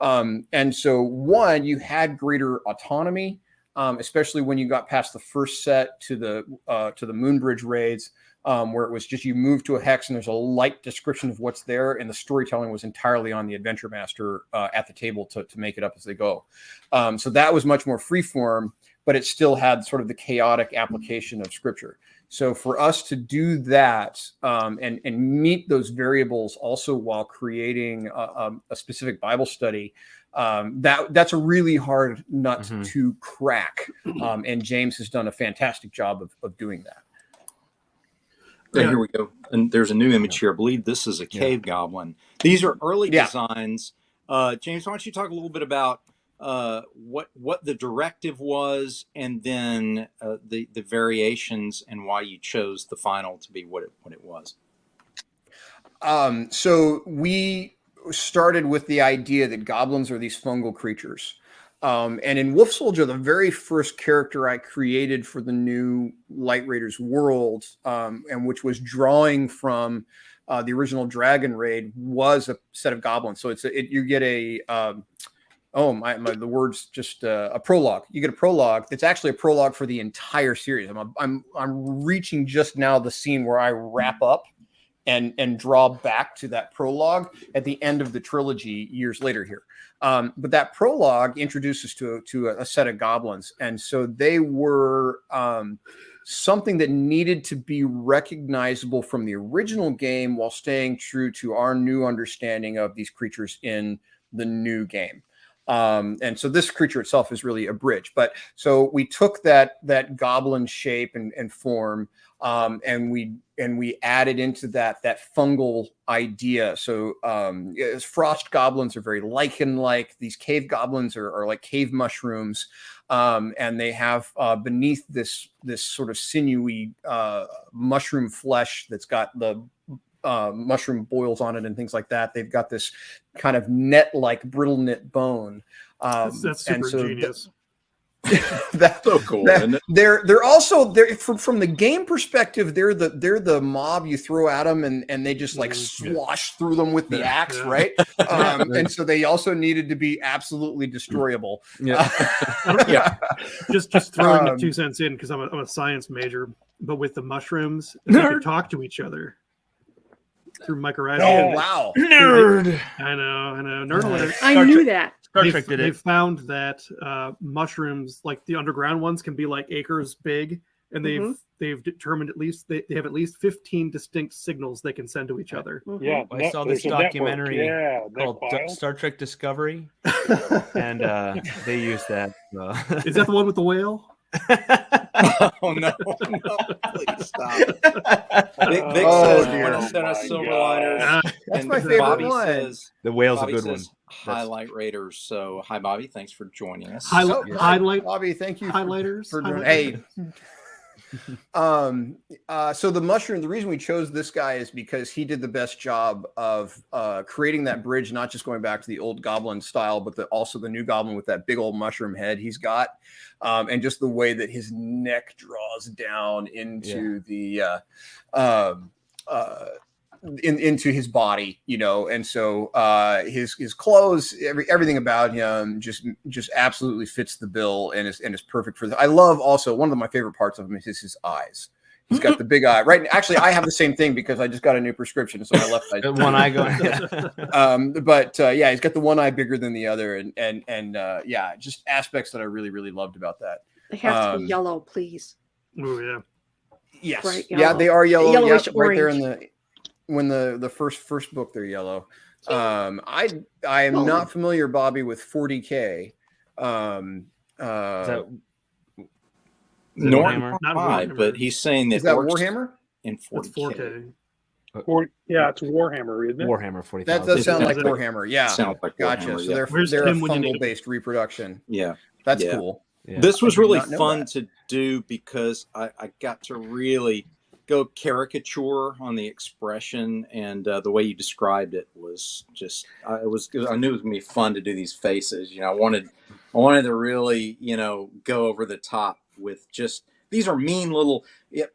And so one, you had greater autonomy, especially when you got past the first set to the Moonbridge raids, where it was just you move to a hex and there's a light description of what's there, and the storytelling was entirely on the adventure master at the table to make it up as they go. So that was much more freeform, but it still had sort of the chaotic application of scripture. So for us to do that and meet those variables also while creating a specific Bible study, that's a really hard nut to crack. And James has done a fantastic job of doing that. Yeah, here we go. And there's a new image here. I believe this is a cave goblin. These are early designs. James, why don't you talk a little bit about what the directive was, and then the variations and why you chose the final to be what it was. So we started with the idea that goblins are these fungal creatures. And in Wolf Soldier, the very first character I created for the new Light Raiders world, and which was drawing from the original Dragon Raid, was a set of goblins. So you get a the words just a prologue. You get a prologue. It's actually a prologue for the entire series. I'm reaching just now the scene where I wrap up and draw back to that prologue at the end of the trilogy years later here. But that prologue introduces to a set of goblins, and so they were something that needed to be recognizable from the original game while staying true to our new understanding of these creatures in the new game. And so this creature itself is really a bridge. But so we took that goblin shape and form, and we added into that fungal idea. So frost goblins are very lichen-like. These cave goblins are like cave mushrooms, and they have beneath this sort of sinewy mushroom flesh that's got the mushroom boils on it and things like that. They've got this kind of net-like brittle knit bone. That's super genius. That's so cool. They're also from the game perspective. They're the mob you throw at them and they just like swash through them with the axe, right? And so they also needed to be absolutely destroyable. Just throwing the 2 cents in because I'm a science major, but with the mushrooms, they could talk to each other through mycorrhizal. Oh wow, nerd! I know, nerd alert. I knew that. Star Trek did it. They found that mushrooms, like the underground ones, can be like acres big, and they've determined at least they have at least 15 distinct signals they can send to each other. Yeah, I saw this documentary called Star Trek Discovery, and they use that. Is that the one with the whale? Oh no! Please stop. Vic says want to send us Silverliners. That's my favorite Bobby one. Says, the whale's Bobby a good one. Highlight Raiders. So hi Bobby, thanks for joining us. Highlight Bobby, thank you highlighters for doing. Hey. So the mushroom, the reason we chose this guy is because he did the best job of creating that bridge, not just going back to the old goblin style, but also the new goblin with that big old mushroom head he's got, and just the way that his neck draws down into into his body, and so his clothes, everything about him just absolutely fits the bill and is perfect for this. I love also one of my favorite parts of him is his eyes. He's got the big eye, right? Actually, I have the same thing because I just got a new prescription, so my left eye. One eye going. He's got the one eye bigger than the other, and just aspects that I really really loved about that. They have to be yellow, please. Oh yeah. Yes. Bright Yeah, yellow. they are yellow. Yellowish right there orange. when the first book they're yellow. I am not familiar, Bobby, with 40K. Norton Not 5, Warhammer. but he's saying that Is that works Warhammer? in It's 40K. 4K. It's Warhammer, isn't it? Warhammer 40,000. That does sound like Is it? Warhammer. Yeah. Sounds like Gotcha. Warhammer, So yeah. Where's they're a Tim when you need fungal based reproduction. Yeah. That's Yeah. cool. Yeah. This was I did really not know fun that. to do because I got to really go caricature on the expression, and the way you described it was just I knew it was gonna be fun to do these faces. I wanted to really go over the top with just these are mean little,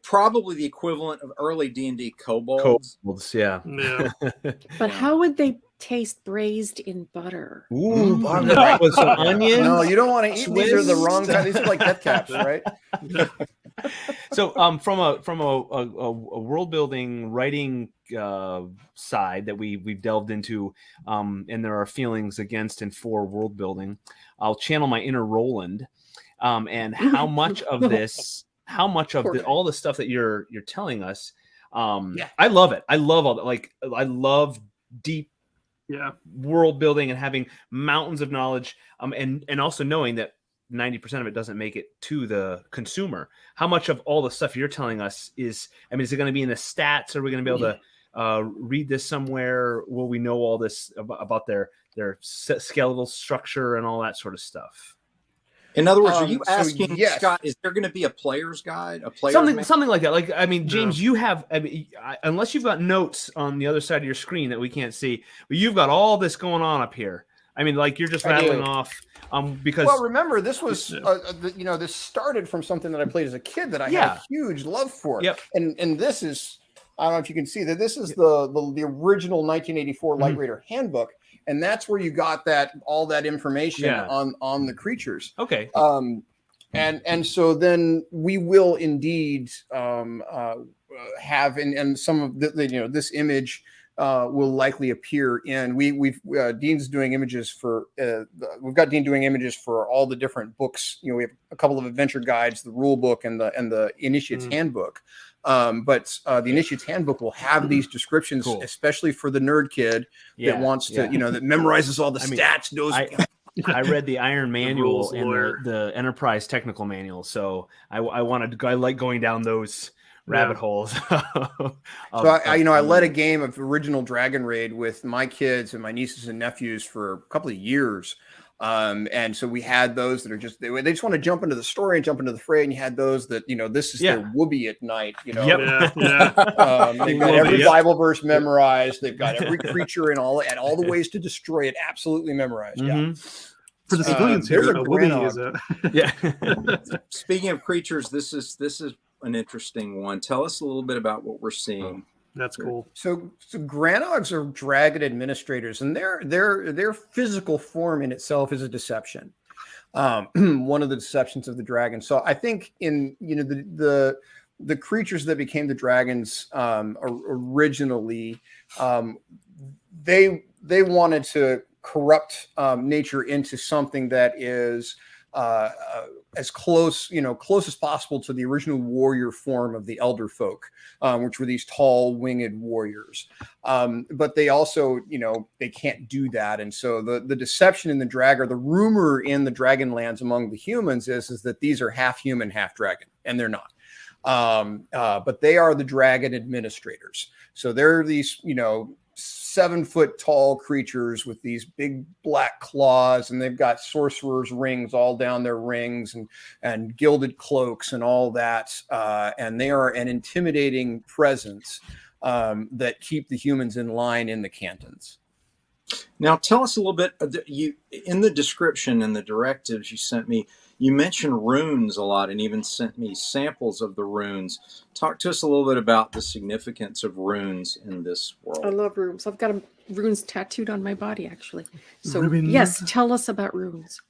probably the equivalent of early D&D kobolds. Kobolds, yeah. Yeah. But how would they taste braised in butter? Ooh, Mm. Barb, with some Yeah. onions. No, you don't want to eat. These are the Swiss. wrong kind. These are like death caps, right? So, from a world building writing side that we've delved into, and there are feelings against and for world building, I'll channel my inner Roland, and how much of this, all the stuff that you're telling us, I love it. I love all that. Like, I love deep world building and having mountains of knowledge, and also knowing that 90% of it doesn't make it to the consumer. How much of all the stuff you're telling us is it going to be in the stats? Are we going to be able to read this somewhere? Will we know all this about their skeletal structure and all that sort of stuff? In other words, are you So, asking, yes. Scott, is there going to be a player's guide? Something like that. Like, James, you have, unless you've got notes on the other side of your screen that we can't see, but you've got all this going on up here. Like you're just rattling off. Because well, remember this was this started from something that I played as a kid that I had a huge love for. Yep. And this is, I don't know if you can see that this is the original 1984 Light Raider handbook, and that's where you got all that information on the creatures. Okay. And so then we will indeed have and some of this image will likely appear in we've Dean's doing images for we've got Dean doing images for all the different books. We have a couple of adventure guides, the rule book and the Initiate's handbook. But the Initiate's handbook will have these descriptions, especially for the nerd kid that wants to, that memorizes all the stats, knows. I read the Iron Manual and the Enterprise Technical Manual, so I like going down those rabbit holes. So I led a game of original Dragon Raid with my kids and my nieces and nephews for a couple of years. And so we had those that are just they just want to jump into the story and jump into the fray, and you had those that this is their whoopee at night. They've got every Bible verse memorized. They've got every creature and all the ways to destroy it absolutely memorized. For the civilians here, a whoopee is Speaking of creatures, this is an interesting one. Tell us a little bit about what we're seeing. That's cool. So Granogs are dragon administrators, and their physical form in itself is a deception. One of the deceptions of the dragon. So I think in the creatures that became the dragons originally, they wanted to corrupt nature into something that is as close as possible to the original warrior form of the elder folk, which were these tall winged warriors. But they also, they can't do that. And so the deception in the the rumor in the Dragonlands among the humans is that these are half human, half dragon, and they're not. But they are the dragon administrators. So they're these, 7-foot tall creatures with these big black claws, and they've got sorcerers' rings all down their rings and gilded cloaks and all that. And they are an intimidating presence that keep the humans in line in the cantons. Now, tell us a little bit. In the description and the directives you sent me, you mentioned runes a lot and even sent me samples of the runes. Talk to us a little bit about the significance of runes in this world. I love runes. I've got runes tattooed on my body, actually. So, yes, tell us about runes.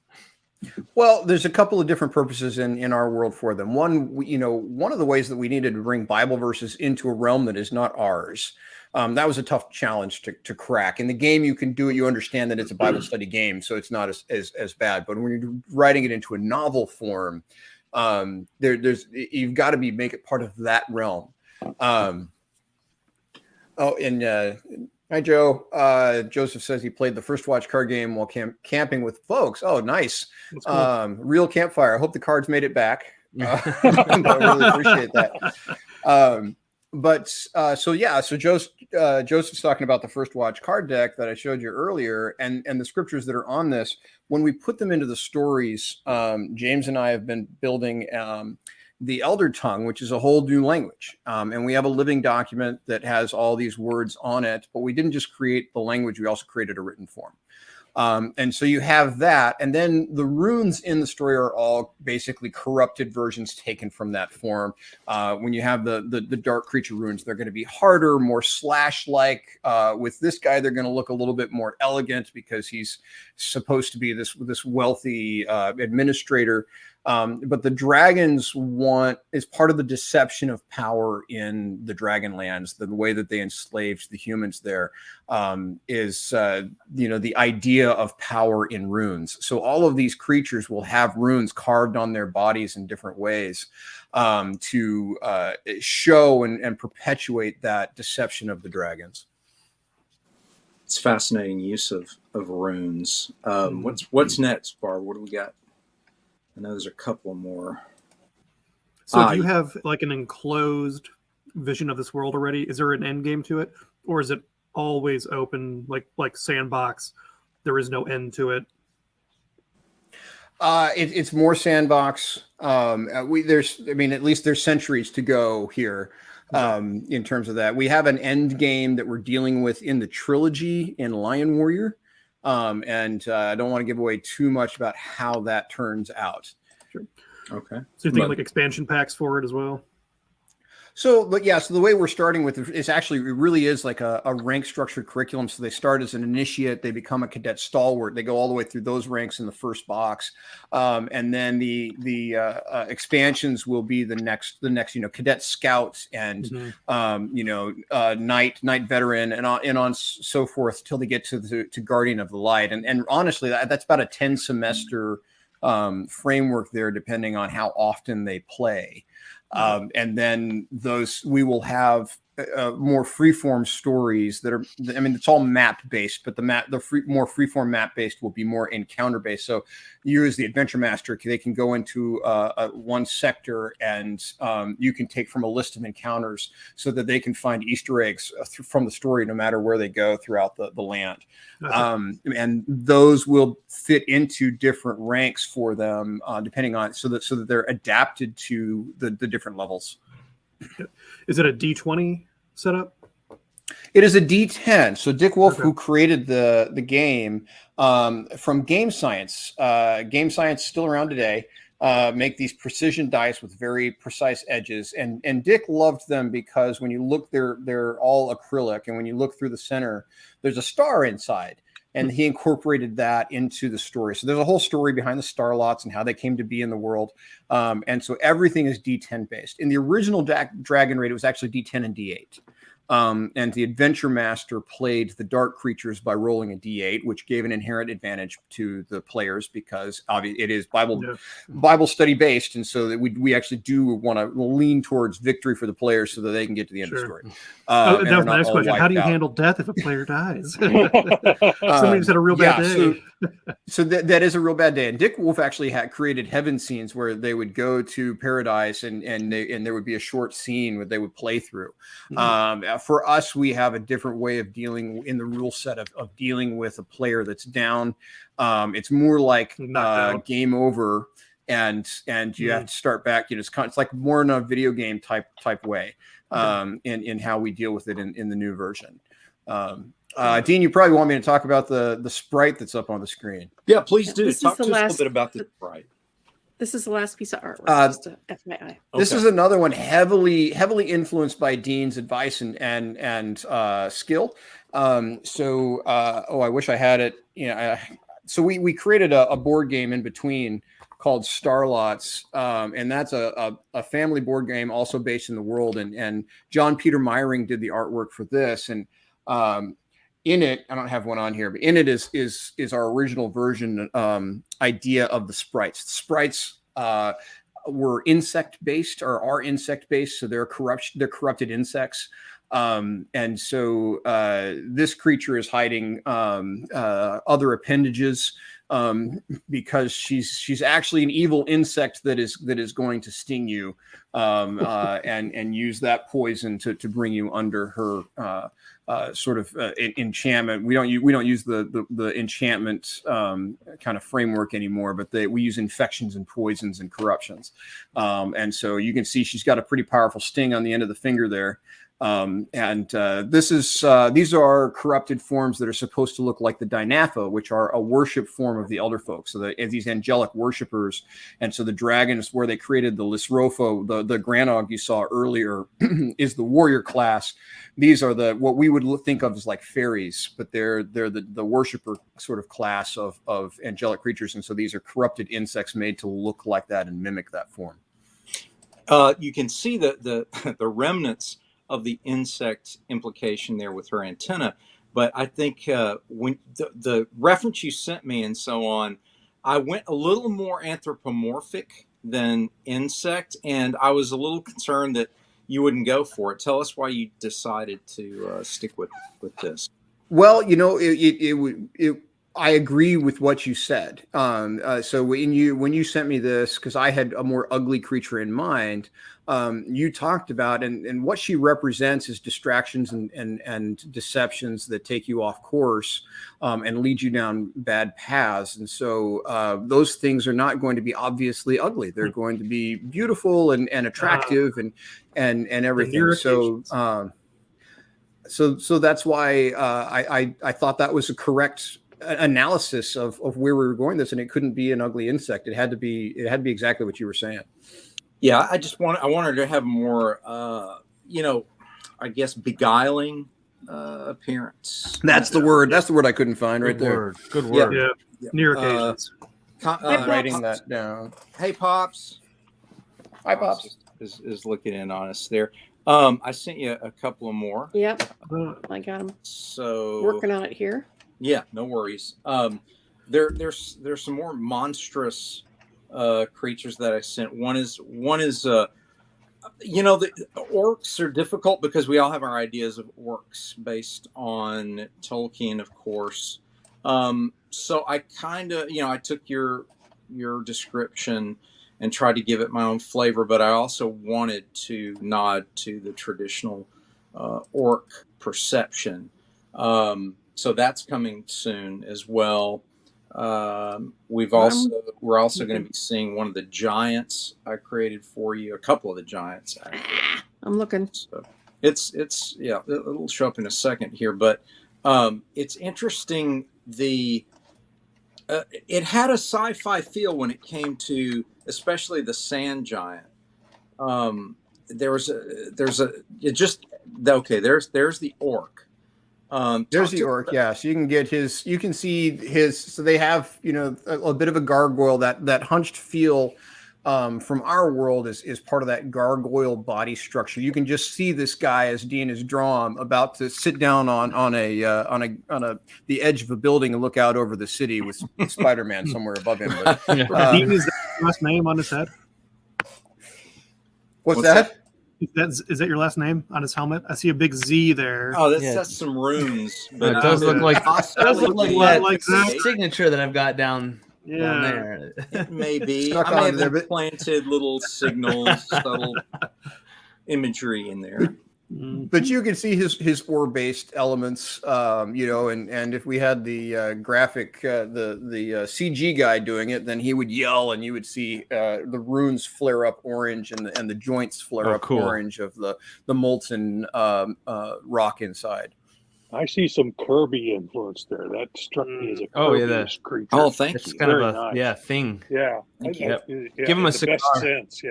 Well, there's a couple of different purposes in our world for them. One, one of the ways that we needed to bring Bible verses into a realm that is not ours. That was a tough challenge to crack. In the game, you can do it. You understand that it's a Bible study game, so it's not as bad. But when you're writing it into a novel form, you've got to make it part of that realm. Hi, Joe. Joseph says he played the First Watch card game while camping with folks. Oh, nice. Cool. Real campfire. I hope the cards made it back. I really appreciate that. So Joe's Joseph's talking about the First Watch card deck that I showed you earlier, and the scriptures that are on this, when we put them into the stories, James and I have been building the Elder Tongue, which is a whole new language. And we have a living document that has all these words on it, but we didn't just create the language, we also created a written form. And so you have that. And then the runes in the story are all basically corrupted versions taken from that form. When you have the dark creature runes, they're going to be harder, more slash-like. With this guy, they're going to look a little bit more elegant because he's supposed to be this wealthy administrator. But the dragons is part of the deception of power in the Dragonlands. The way that they enslaved the humans there is the idea of power in runes. So all of these creatures will have runes carved on their bodies in different ways to show and perpetuate that deception of the dragons. It's fascinating use of runes. What's next, Barb? What do we got? I know there's a couple more. So do you have like an enclosed vision of this world already? Is there an end game to it? Or is it always open, like sandbox? There is no end to it? It's more sandbox. At least there's centuries to go here in terms of that. We have an end game that we're dealing with in the trilogy in Lion Warrior. And I don't want to give away too much about how that turns out. Sure. Okay. So you're thinking like expansion packs for it as well? So the way we're starting with is actually, it really is like a rank structured curriculum. So they start as an initiate, they become a cadet stalwart. They go all the way through those ranks in the first box. And then the expansions will be the next, cadet scout and, knight veteran and on so forth till they get to guardian of the light. And honestly, that's about a 10 semester framework there, depending on how often they play. And then we will have more freeform stories that are, it's all map based, but more freeform map based will be more encounter based. So you as the adventure master, they can go into one sector and you can take from a list of encounters so that they can find Easter eggs from the story, no matter where they go throughout the land. And those will fit into different ranks for them, depending on, so that they're adapted to the different levels. Is it a D20 setup? It is a D10. So Dick Wolf, who created the game, from Game Science still around today, make these precision dice with very precise edges. And Dick loved them because when you look, they're all acrylic, and when you look through the center, there's a star inside. And he incorporated that into the story. So there's a whole story behind the Starlots and how they came to be in the world. And so everything is D10 based. In the original Dragon Raid, it was actually D10 and D8. And the Adventure Master played the dark creatures by rolling a D8, which gave an inherent advantage to the players because obviously it is Bible study based, and so that we actually do want to lean towards victory for the players so that they can get to the end of the story. That was my next question. How do you handle death if a player dies? Somebody just had a real bad day. So that is a real bad day. And Dick Wolf actually had created heaven scenes where they would go to paradise and there would be a short scene where they would play through. For us, we have a different way of dealing in the rule set of dealing with a player that's down. It's more like game over, and you have to start back. It's like more in a video game type way in how we deal with it in the new version. Dean, you probably want me to talk about the sprite that's up on the screen. Yeah, please do. Talk to us a little bit about the sprite. This is the last piece of artwork, just a FYI. This is another one heavily influenced by Dean's advice and skill. I wish I had it. So we created a board game in between called Starlots, and that's a family board game also based in the world. And John Peter Meyering did the artwork for this, and in it, I don't have one on here, but in it is our original version idea of the sprites. The sprites were insect based, or are insect based, so they're corrupted insects. And so this creature is hiding other appendages, because she's actually an evil insect that is going to sting you, and use that poison to bring you under her enchantment. We don't use the enchantment kind of framework anymore, but we use infections and poisons and corruptions. And so you can see she's got a pretty powerful sting on the end of the finger there. These are corrupted forms that are supposed to look like the Dynapha, which are a worship form of the elder folk. So these angelic worshipers, and so the dragons, where they created the Lisrofo, the Granog you saw earlier, is the warrior class. These are what we would think of as like fairies, but they're the worshiper sort of class of angelic creatures, and so these are corrupted insects made to look like that and mimic that form. You can see the remnants of the insect implication there with her antenna, but I think when the reference you sent me and so on, I went a little more anthropomorphic than insect, and I was a little concerned that you wouldn't go for it. Tell us why you decided to stick with this. Well, I agree with what you said. So when you sent me this, because I had a more ugly creature in mind, you talked about, and what she represents is distractions and deceptions that take you off course, and lead you down bad paths. And so those things are not going to be obviously ugly. They're going to be beautiful and attractive and everything. So that's why I thought that was a correct analysis of where we were going this, and it couldn't be an ugly insect. It had to be exactly what you were saying. Yeah, I wanted to have more I guess beguiling appearance. That's the word I couldn't find right there. Good word. Yeah. Near occasions. Writing that down. Hey, Pops. Hi, Pops. Is looking in on us there. I sent you a couple of more. Yep, I got them. So Working on it here. Yeah, no worries. There's some more monstrous creatures that I sent. One is the orcs are difficult because we all have our ideas of orcs based on Tolkien, of course. So I kind of, I took your description and tried to give it my own flavor, but I also wanted to nod to the traditional orc perception. So that's coming soon as well. We're also going to be seeing one of the giants I created for you, a couple of the giants. Actually. I'm looking. So it'll show up in a second here, but it's interesting. It had a sci-fi feel when it came to, especially the sand giant. There's the orc. There's the orc, yeah. So you can see his. So they have, a bit of a gargoyle. That hunched feel from our world is part of that gargoyle body structure. You can just see this guy, as Dean has drawn, about to sit down on the edge of a building and look out over the city with Spider-Man somewhere above him. But, Dean, is that your last name on his head? What's that? Is that your last name on his helmet? I see a big Z there. Oh, that's some runes. But it does look like that signature that I've got down there. It may be. I may have planted little signals, subtle imagery in there. But you can see his ore-based elements, and if we had the graphic, the CG guy doing it, then he would yell, and you would see the runes flare up orange, and the joints flare up orange of the molten rock inside. I see some Kirby influence there. That struck me as a Kirby creature. Oh, thank you. It's kind of a thing. Yeah. Thank you. Give him a cigar. Best sense,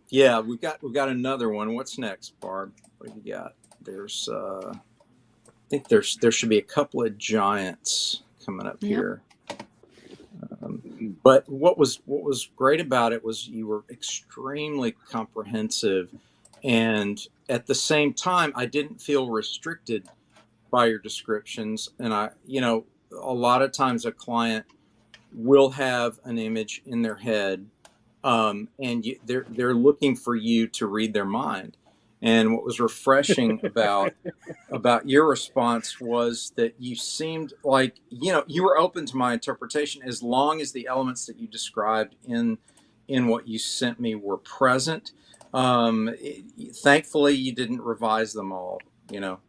yeah. We've got another one. What's next, Barb? What do you got? There's I think there should be a couple of giants coming up here. But what was great about it was you were extremely comprehensive, and at the same time I didn't feel restricted by your descriptions. And a lot of times a client will have an image in their head and they're looking for you to read their mind. And what was refreshing about your response was that you seemed like, you were open to my interpretation as long as the elements that you described in what you sent me were present. Thankfully, you didn't revise them all. There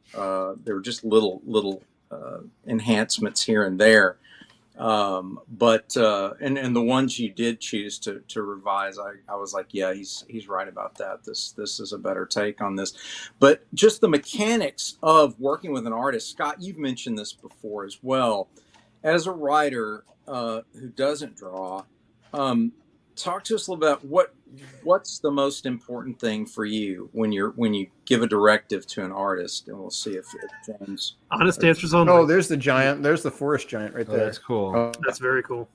were just little enhancements here and there. But and the ones you did choose to revise, I was like, yeah, he's right about that. This is a better take on this. But just the mechanics of working with an artist, Scott, you've mentioned this before as well. As a writer who doesn't draw, talk to us a little about what's the most important thing for you when you give a directive to an artist, and we'll see if James. Honest answers only. Oh, there's the giant. There's the forest giant right there. That's cool. That's very cool.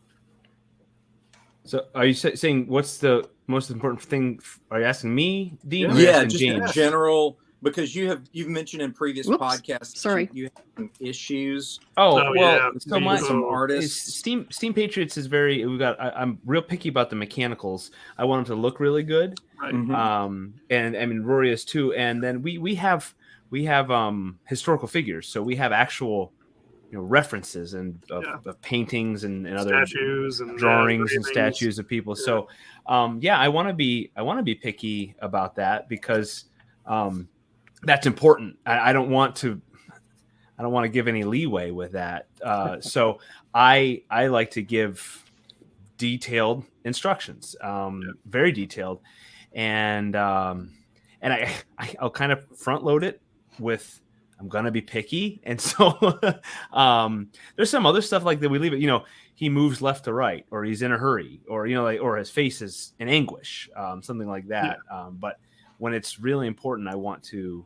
So, are you saying what's the most important thing? Are you asking me, Dean? Yeah, just James? in general, because you've mentioned in previous podcasts. Sorry, you have some issues. Well, yeah. So my some artists. Steam Patriots is very. I'm real picky about the mechanicals. I want them to look really good. Right. Mm-hmm. And I mean Rory is too. And then we have historical figures, so we have actual references and of paintings and other statues and drawings and statues of people. Yeah. So I want to be picky about that because that's important. I don't want to give any leeway with that. So I like to give detailed instructions, very detailed, and I'll kind of front load it with I'm gonna be picky, and so there's some other stuff like that we leave it. He moves left to right, or he's in a hurry, or or his face is in anguish, something like that. Yeah. But when it's really important, I want to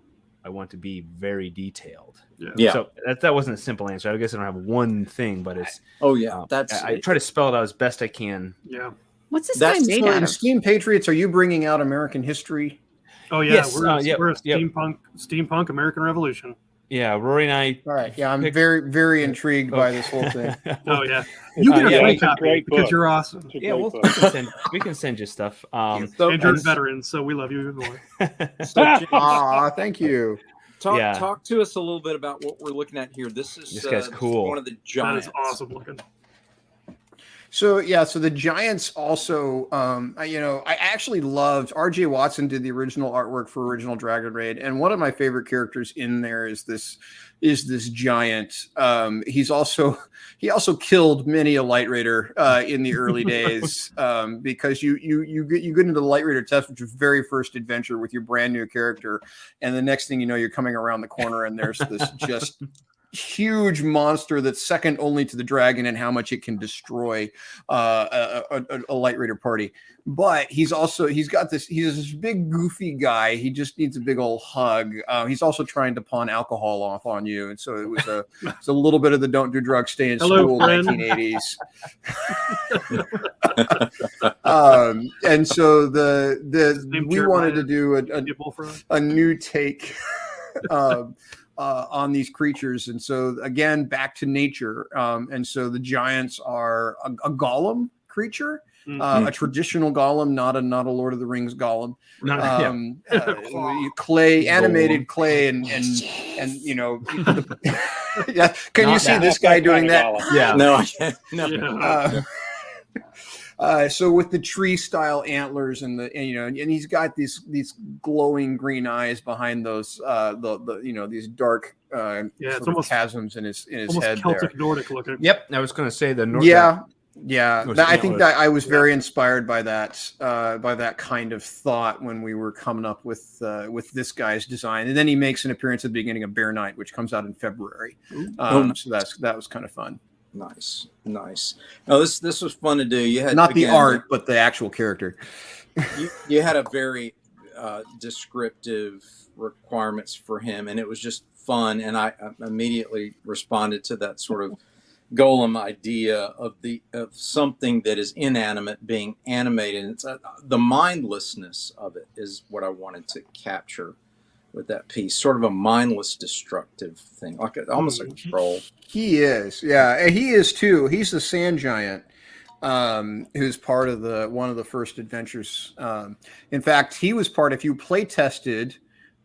be very detailed. Yeah. So that wasn't a simple answer. I guess I don't have one thing, but it's. Oh yeah, I try to spell it out as best I can. Yeah. What's this guy made out in of? Steam Patriots, are you bringing out American history? Oh yeah, yes, we're a steampunk American Revolution. Yeah, Rory and I. All right. Yeah, I'm very, very intrigued by this whole thing. Oh yeah, you get a free copy because you're awesome. Yeah, we can send you stuff. And you're a veteran, so we love you even more. Thank you. Talk to us a little bit about what we're looking at here. This guy's cool. One of the giants. That is awesome looking. So the Giants also, I actually loved R.J. Watson did the original artwork for original Dragon Raid, and one of my favorite characters in there is this giant. He also killed many a Light Raider in the early days because you get into the Light Raider test, which is very first adventure with your brand new character, and the next thing you know, you're coming around the corner and there's this just huge monster that's second only to the dragon and how much it can destroy a Light Raider party. But he's this big goofy guy. He just needs a big old hug. He's also trying to pawn alcohol off on you, and so it was it's a little bit of the don't do drugs, stay in school 1980s. And so we wanted to do a new take. On these creatures, and so again back to nature, and so the giants are a golem creature, a traditional golem, not a Lord of the Rings golem, clay, animated clay, and yeah. Can you see this guy doing that? Yeah, no, I can't. No. So with the tree style antlers and he's got these glowing green eyes behind those these dark it's almost chasms in his head Celtic there. Nordic looking. Yep, I was going to say the Nordic. Yeah. I think that I was very inspired by that kind of thought when we were coming up with this guy's design, and then he makes an appearance at the beginning of Bear Night, which comes out in February. So that was kind of fun. Nice. No, this was fun to do. You had not the art, but the actual character. you had a very descriptive requirements for him, and it was just fun. And I immediately responded to that sort of golem idea of something that is inanimate being animated. It's the mindlessness of it is what I wanted to capture with that piece, sort of a mindless, destructive thing, like almost a troll. He is, yeah, and he is too. He's the sand giant, who's part of one of the first adventures. In fact, he was part. If you play tested,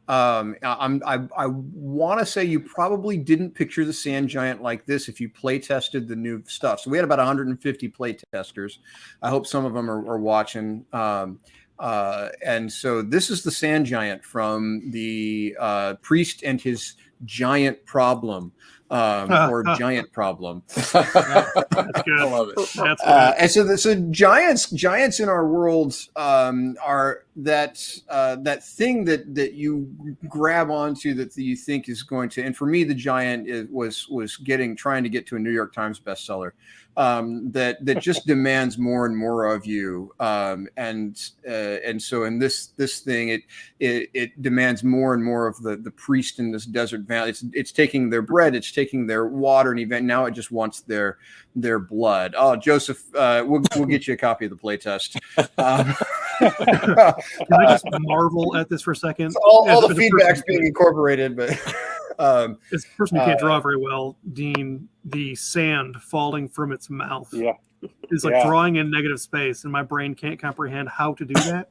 I want to say you probably didn't picture the Sand Giant like this if you play tested the new stuff. So we had about 150 play testers. I hope some of them are watching. And so this is the Sand Giant from the Priest and His Giant Problem. Or Giant Problem. That's good. I love it. That's good. And so giants in our world are that thing that you grab onto that you think is going to. And for me, the giant was trying to get to a New York Times bestseller. That just demands more and more of you, and so in this thing, it demands more and more of the priest in this desert valley. It's taking their bread, it's taking their water, and now it just wants their blood. Oh, Joseph, we'll get you a copy of the playtest. Can I just marvel at this for a second? So all the feedback's being incorporated, but. As a person who can't draw very well, Dean, the sand falling from its mouth is like drawing in negative space, and my brain can't comprehend how to do that.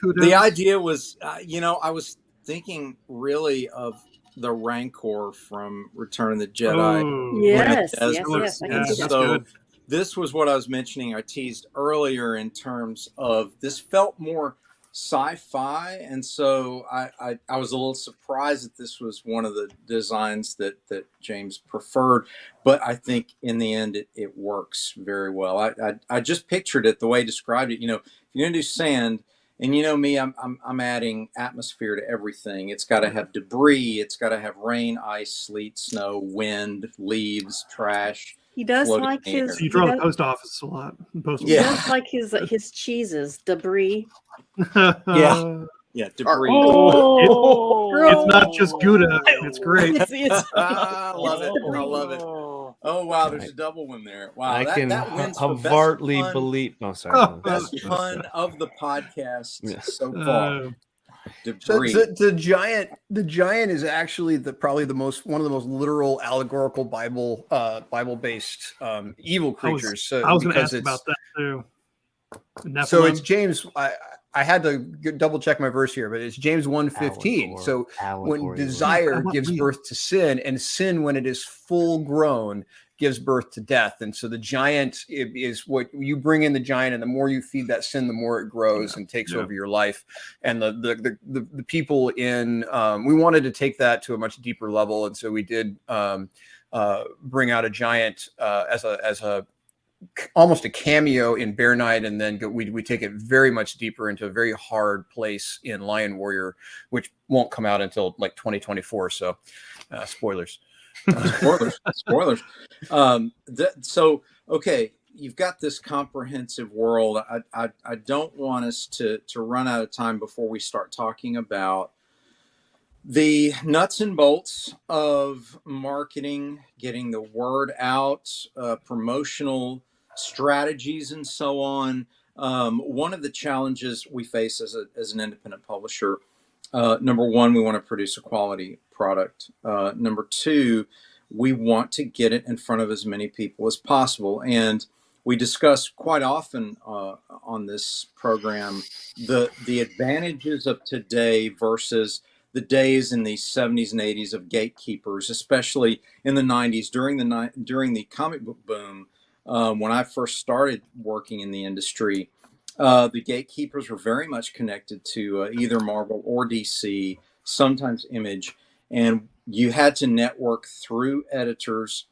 Kudos. The idea was, I was thinking really of the Rancor from Return of the Jedi. Oh, yes. I can see that. So this was what I was mentioning. I teased earlier in terms of this felt more sci-fi, and so I was a little surprised that this was one of the designs that James preferred, but I think in the end it works very well. I just pictured it the way he described it. If you're gonna do sand, and me, I'm adding atmosphere to everything. It's got to have debris. It's got to have rain, ice, sleet, snow, wind, leaves, trash. He does like his. So you draw the post office a lot. He does like his cheeses, debris. Yeah, debris. It's not just Gouda. It's great. I love it. I love it. Oh wow, there's a double one there. Wow, I can hardly believe. Oh, sorry. Best pun of the podcast so far. Debris. So the giant is actually probably one of the most literal allegorical Bible based evil creatures. I was going to ask about that too. So it's James. I had to double check my verse here, but it's James 1:15. So when desire gives birth to sin, and sin, when it is full grown, gives birth to death. And so the giant is what you bring in the giant, and the more you feed that sin, the more it grows and takes over your life. And the people in we wanted to take that to a much deeper level, and so we did bring out a giant as a almost a cameo in Bear Knight, and then we take it very much deeper into a very hard place in Lion Warrior, which won't come out until like 2024. So spoilers. Spoilers. So okay, you've got this comprehensive world. I don't want us to run out of time before we start talking about the nuts and bolts of marketing, getting the word out, promotional strategies, and so on. One of the challenges we face as an independent publisher, number one, we want to produce a quality product. Number two, we want to get it in front of as many people as possible. And we discuss quite often on this program the advantages of today versus the days in the 70s and 80s of gatekeepers, especially in the 90s during the comic book boom. When I first started working in the industry, the gatekeepers were very much connected to either Marvel or DC, sometimes Image, and you had to network through editors.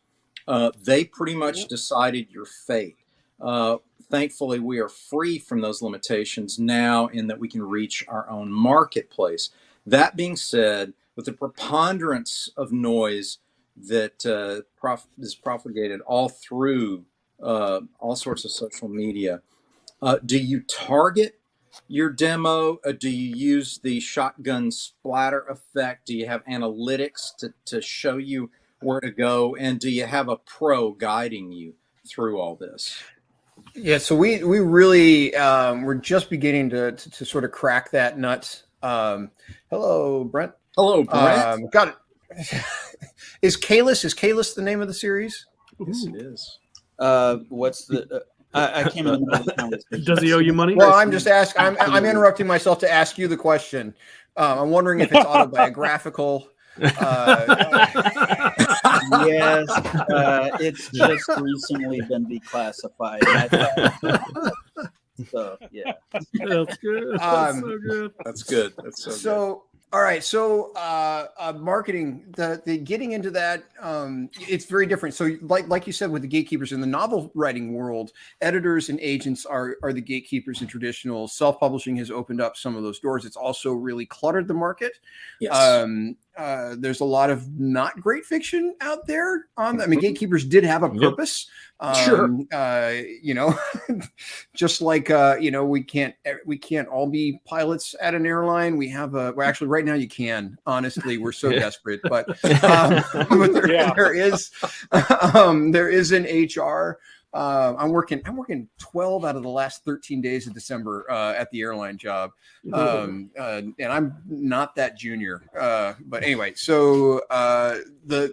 They pretty much decided your fate. Thankfully, we are free from those limitations now in that we can reach our own marketplace. That being said, with the preponderance of noise that is propagated all through all sorts of social media, do you target your demo? Do you use the shotgun splatter effect? Do you have analytics to show you where to go? And do you have a pro guiding you through all this? Yeah, so we really we're just beginning to sort of crack that nut. Hello, Brent. Hello, Brent. Got it. Is Kalis the name of the series? Yes, it is. What's the? I came in the middle of the conversation. Does he owe you money? Well, I'm just asking. I'm interrupting myself to ask you the question. I'm wondering if it's autobiographical. Yes, it's just recently been declassified. So yeah, that's good. That's so good. That's good. That's so good. All right. So, marketing, the getting into that, it's very different. So, like you said, with the gatekeepers in the novel writing world, editors and agents are the gatekeepers in traditional. Self-publishing has opened up some of those doors. It's also really cluttered the market. yes. There's a lot of not great fiction out there. I mean, gatekeepers did have a purpose. Sure. Just like we can't all be pilots at an airline. We have well, actually right now you can. Honestly, we're so desperate, but there is an HR. I'm working 12 out of the last 13 days of December at the airline job, and I'm not that junior. But anyway, so the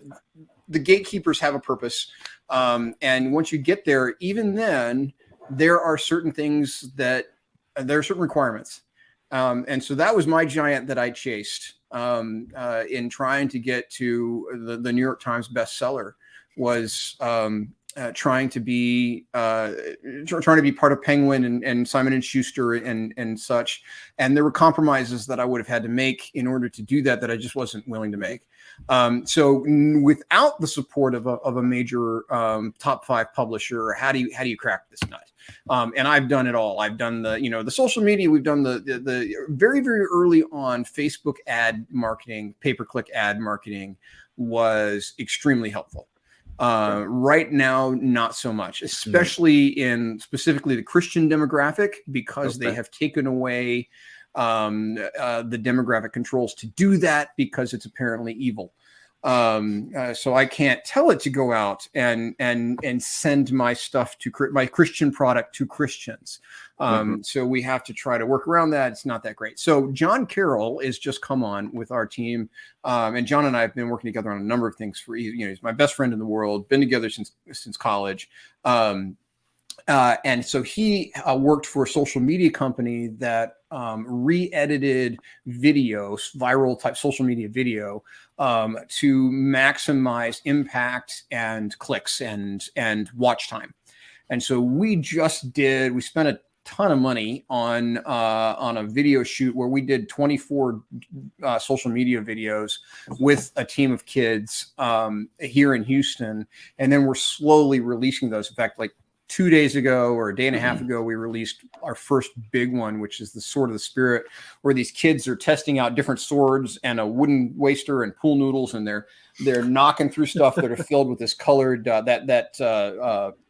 gatekeepers have a purpose, and once you get there, even then, there are certain things there are certain requirements, and so that was my giant that I chased in trying to get to the New York Times bestseller was. Trying to be part of Penguin and Simon and Schuster and such, and there were compromises that I would have had to make in order to do that I just wasn't willing to make. So without the support of a major top 5 publisher, how do you crack this nut? And I've done it all. I've done the social media. We've done the very, very early on Facebook ad marketing, pay-per-click ad marketing was extremely helpful. Right now, not so much, especially in specifically the Christian demographic, because they have taken away the demographic controls to do that because it's apparently evil. So I can't tell it to go out and send my stuff my Christian product to Christians. So we have to try to work around that. It's not that great. So John Carroll is just come on with our team. And John and I have been working together on a number of things he's my best friend in the world, been together since college. And so he worked for a social media company that re-edited videos, viral type social media video, to maximize impact and clicks and watch time. And so we spent a ton of money on a video shoot where we did 24 social media videos with a team of kids here in Houston, and then we're slowly releasing those. In fact, like 2 days ago or a day and a half ago, we released our first big one, which is the Sword of the Spirit, where these kids are testing out different swords and a wooden waster and pool noodles, and they're knocking through stuff that are filled with this colored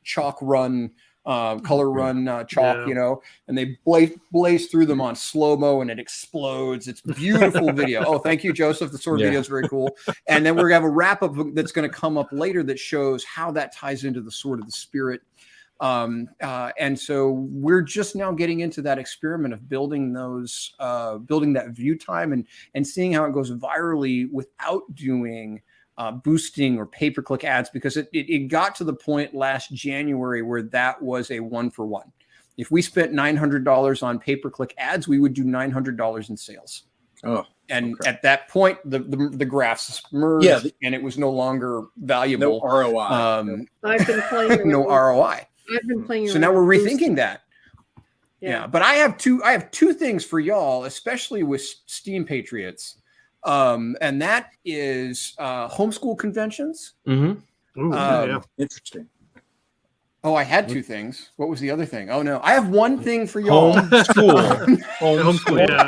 chalk run. Color run chalk, and they blaze through them on slow-mo and it explodes. It's beautiful video. Oh, thank you, Joseph. The sword video is very cool. And then we're gonna have a wrap-up that's going to come up later that shows how that ties into the Sword of the Spirit. And so we're just now getting into that experiment of building that view time and seeing how it goes virally without doing boosting or pay-per-click ads, because it got to the point last January where that was a 1-for-1. If we spent $900 on pay-per-click ads, we would do $900 in sales. Oh, and at that point, the graphs merged, and it was no longer valuable. No ROI. I've been playing no ROI. I've been playing. So now we're rethinking that. Yeah, but I have two things for y'all, especially with Steam Patriots. And that is homeschool conventions. Mm-hmm. Ooh, interesting. Oh, I had 2 things. What was the other thing? Oh no, I have one thing for y'all. Homeschool.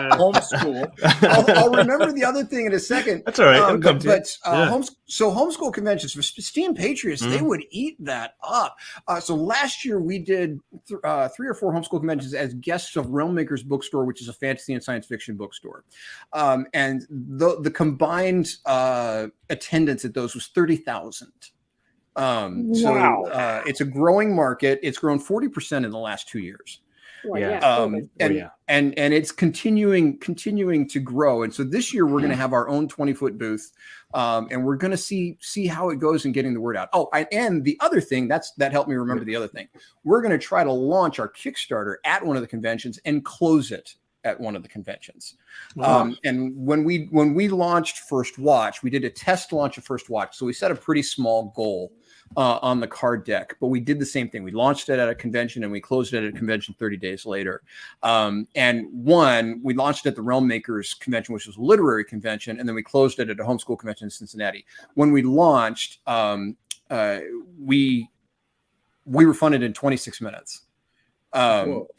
Homeschool. I'll remember the other thing in a second. That's all right. It'll come to you. Homeschool conventions for Steam Patriots, they would eat that up. So last year we did 3 or 4 homeschool conventions as guests of Realm Makers Bookstore, which is a fantasy and science fiction bookstore. And the combined attendance at those was 30,000. Wow. It's a growing market. It's grown 40% in the last 2 years. Well, yeah, COVID. And it's continuing to grow. And so this year we're going to have our own 20-foot booth, and we're going to see how it goes in getting the word out. Oh, and the other thing that helped me remember the other thing, we're going to try to launch our Kickstarter at one of the conventions and close it at one of the conventions. And when we launched First Watch, we did a test launch of First Watch. So we set a pretty small goal on the card deck, but we did the same thing. We launched it at a convention and we closed it at a convention 30 days later. And we launched it at the Realm Makers convention, which was a literary convention, and then we closed it at a homeschool convention in Cincinnati. When we launched, we were funded in 26 minutes. And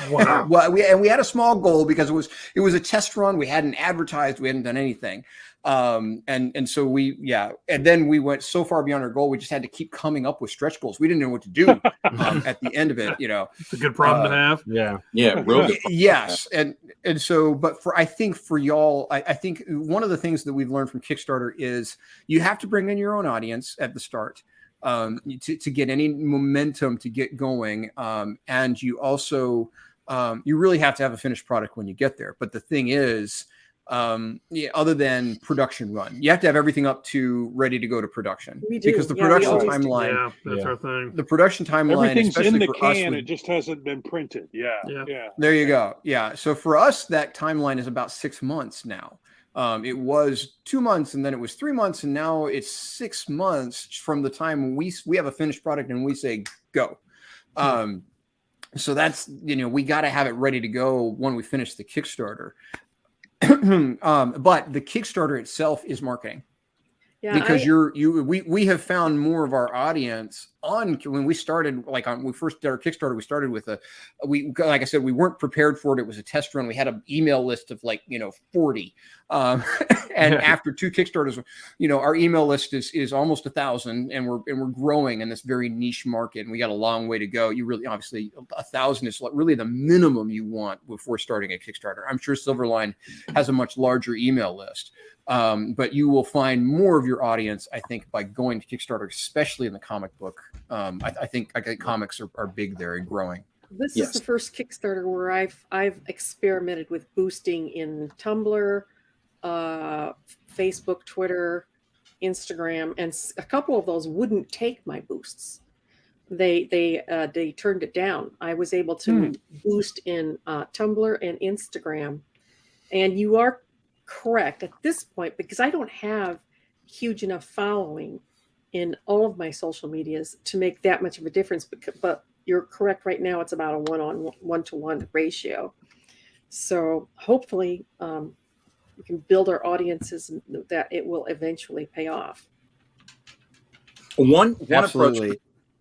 Wow. well, we had a small goal because it was a test run. We hadn't advertised, we hadn't done anything. And so and then we went so far beyond our goal, we just had to keep coming up with stretch goals. We didn't know what to do at the end of it, It's a good problem to have. Yeah, real good. Yes. And so, but I think for y'all, I think one of the things that we've learned from Kickstarter is you have to bring in your own audience at the start. To get any momentum to get going. And you also, you really have to have a finished product when you get there. But the thing is, other than production run, you have to have everything up to ready to go to production. We do. Because the Yeah, we production always do. timeline, Yeah, that's our thing. the production timeline, Everything's especially in the for us, can. It just hasn't been printed. Yeah. there you go. Yeah. So for us, that timeline is about 6 months now. It was 2 months, and then it was 3 months, and now it's 6 months from the time we have a finished product and we say go. So that's, we got to have it ready to go when we finish the Kickstarter. But the Kickstarter itself is marketing. Yeah, Because we have found more of our audience when we started, when we first did our Kickstarter, we started with like I said, we weren't prepared for it. It was a test run. We had an email list of 40. And after 2 Kickstarters, our email list is almost 1,000, and we're growing in this very niche market, and we got a long way to go. You really, obviously 1,000 is really the minimum you want before starting a Kickstarter. I'm sure Silverline has a much larger email list. But you will find more of your audience, I think, by going to Kickstarter, especially in the comic book. I think comics are big there and growing. This is the first Kickstarter where I've experimented with boosting in Tumblr, Facebook, Twitter, Instagram, and a couple of those wouldn't take my boosts. They turned it down. I was able to boost in Tumblr and Instagram, and you are correct at this point, because I don't have huge enough following in all of my social medias to make that much of a difference. But you're correct. Right now, it's about a 1-to-1 ratio. So hopefully, we can build our audiences that it will eventually pay off. One approach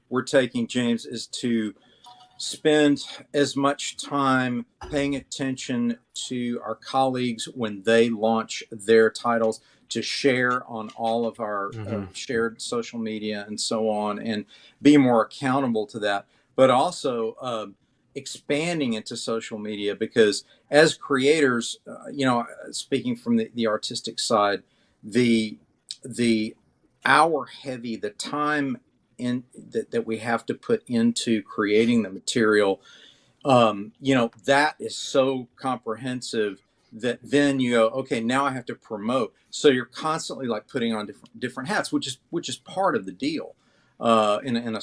we're taking, James, is to spend as much time paying attention to our colleagues when they launch their titles, to share on all of our shared social media and so on, and be more accountable to that, but also expanding into social media, because as creators, speaking from the artistic side, the hour heavy, the time that we have to put into creating the material, that is so comprehensive that then you go, okay, now I have to promote. So you're constantly putting on different hats, which is part of the deal in any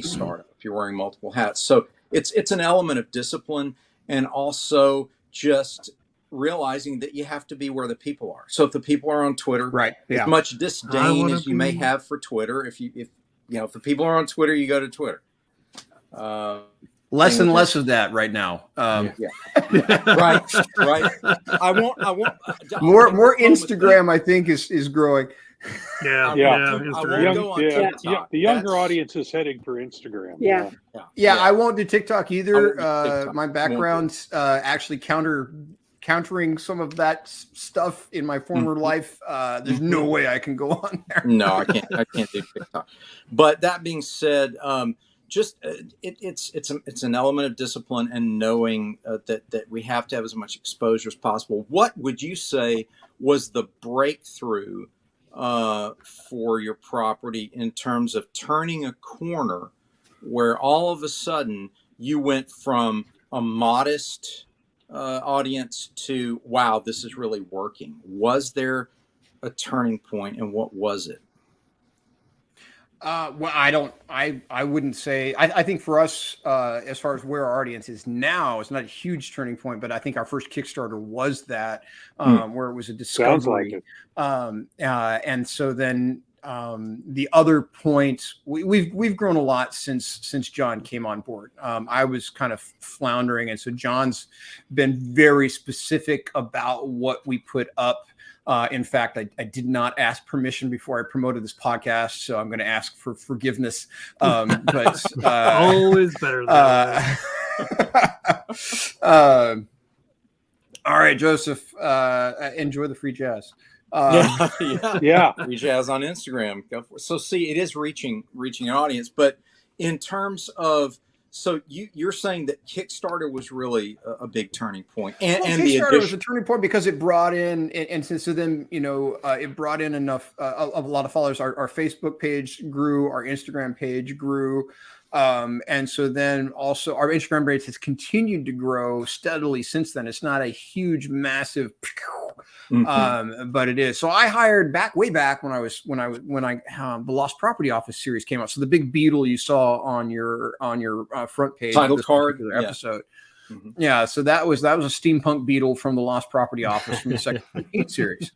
startup, if you're wearing multiple hats. So it's an element of discipline, and also just realizing that you have to be where the people are. So if the people are on Twitter, right, as much disdain as you may have for Twitter, if the people are on Twitter, you go to Twitter. Less and less of that right now. Right. I won't. More Instagram, I think, is growing. Yeah. The younger audience is heading for Instagram. Yeah. I won't do TikTok either. My background's actually countering some of that stuff in my former life. There's no way I can go on there. No, I can't do TikTok. But that being said, it's an element of discipline and knowing that we have to have as much exposure as possible. What would you say was the breakthrough for your property in terms of turning a corner where all of a sudden you went from a modest audience to, wow, this is really working? Was there a turning point, and what was it? Well, I wouldn't say, I think for us, as far as where our audience is now, it's not a huge turning point, but I think our first Kickstarter was that, where it was a discovery. Sounds like it. And so then, the other point, we've grown a lot since John came on board. I was kind of floundering, and so John's been very specific about what we put up. In fact, I did not ask permission before I promoted this podcast, so I'm going to ask for forgiveness. But always better than all right, Joseph, enjoy the free jazz. Yeah. Free jazz on Instagram. Go for it. So see, it is reaching an audience, but in terms of, so you're saying that Kickstarter was really a big turning point, and Kickstarter was a turning point because it brought in, and so then it brought in enough a lot of followers. Our Facebook page grew, our Instagram page grew, and so then also our Instagram page has continued to grow steadily since then. It's not a huge, massive, but it is. So I hired way back when the Lost Property Office series came out. So the big beetle you saw on your front page, title card, episode. Yeah, so that was a steampunk beetle from the Lost Property Office from the second series.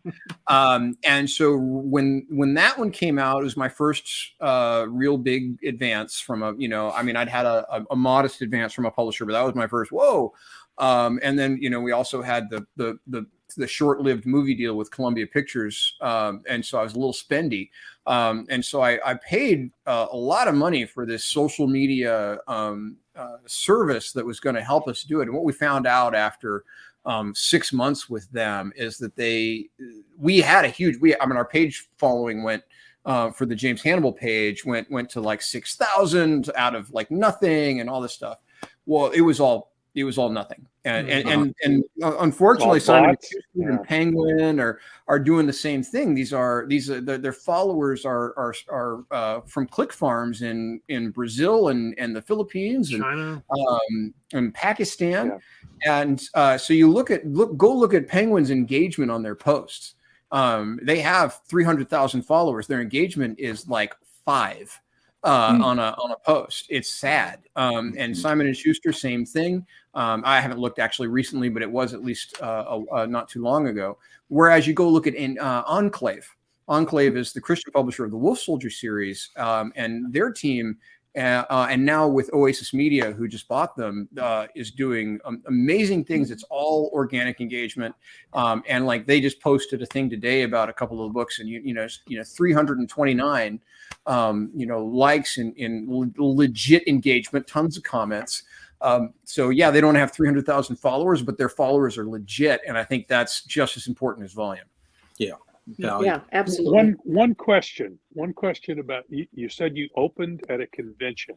And so when that one came out, it was my first real big advance from I'd had a modest advance from a publisher, but that was my first whoa. And then we also had the short-lived movie deal with Columbia Pictures, and so I was a little spendy, and so I paid a lot of money for this social media service that was going to help us do it. And what we found out after 6 months with them is that we had a huge, our page following went for the James Hannibel page went to like 6,000 out of like nothing and all this stuff. Well, it was all nothing. And unfortunately, Simon and Penguin are doing the same thing. Their followers are from click farms in Brazil and the Philippines and China and Pakistan. Yeah. And so you go look at Penguin's engagement on their posts. They have 300,000 followers. Their engagement is like 5 on a post. It's sad. And Simon and Schuster, same thing. I haven't looked actually recently, but it was at least not too long ago. Whereas you go look at Enclave. Enclave is the Christian publisher of the Wolf Soldier series, and their team, and now with Oasis Media, who just bought them, is doing amazing things. It's all organic engagement, and like they just posted a thing today about a couple of books, and 329 likes in legit engagement, tons of comments. So yeah, they don't have 300,000 followers, but their followers are legit, and I think that's just as important as volume. Yeah, absolutely. One question about you said you opened at a convention.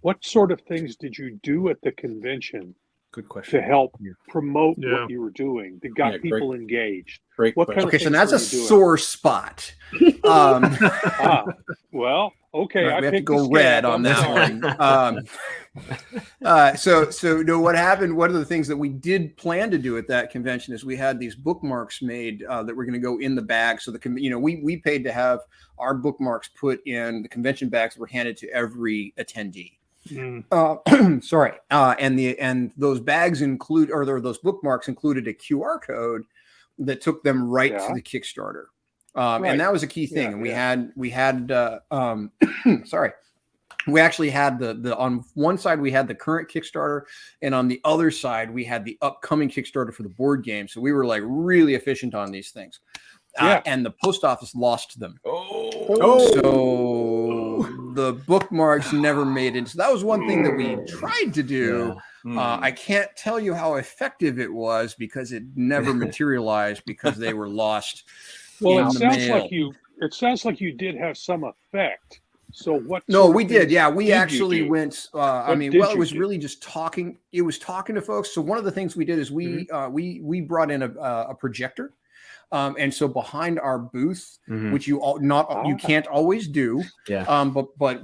What sort of things did you do at the convention? Good question. To help promote what you were doing, that got people engaged. Great. What kind of so that's a sore spot. Well, okay, right, we have to go red on that one. So what happened? One of the things that we did plan to do at that convention is we had these bookmarks made that were going to go in the bag. So we paid to have our bookmarks put in the convention bags that were handed to every attendee. Sorry. And those bags those bookmarks included a QR code that took them right to the Kickstarter. And that was a key thing. And we had sorry. We actually had the on one side we had the current Kickstarter, and on the other side we had the upcoming Kickstarter for the board game. So we were like really efficient on these things. And the post office lost them. So the bookmarks never made it. So that was one thing that we tried to do. I can't tell you how effective it was because it never materialized because they were lost. Well, it sounds like you did have some effect. So what? No, we did. Yeah, we actually went. It was really just talking. It was talking to folks. So one of the things we did is we brought in a projector. And so behind our booth, Mhm. which you can't always do, Yeah. but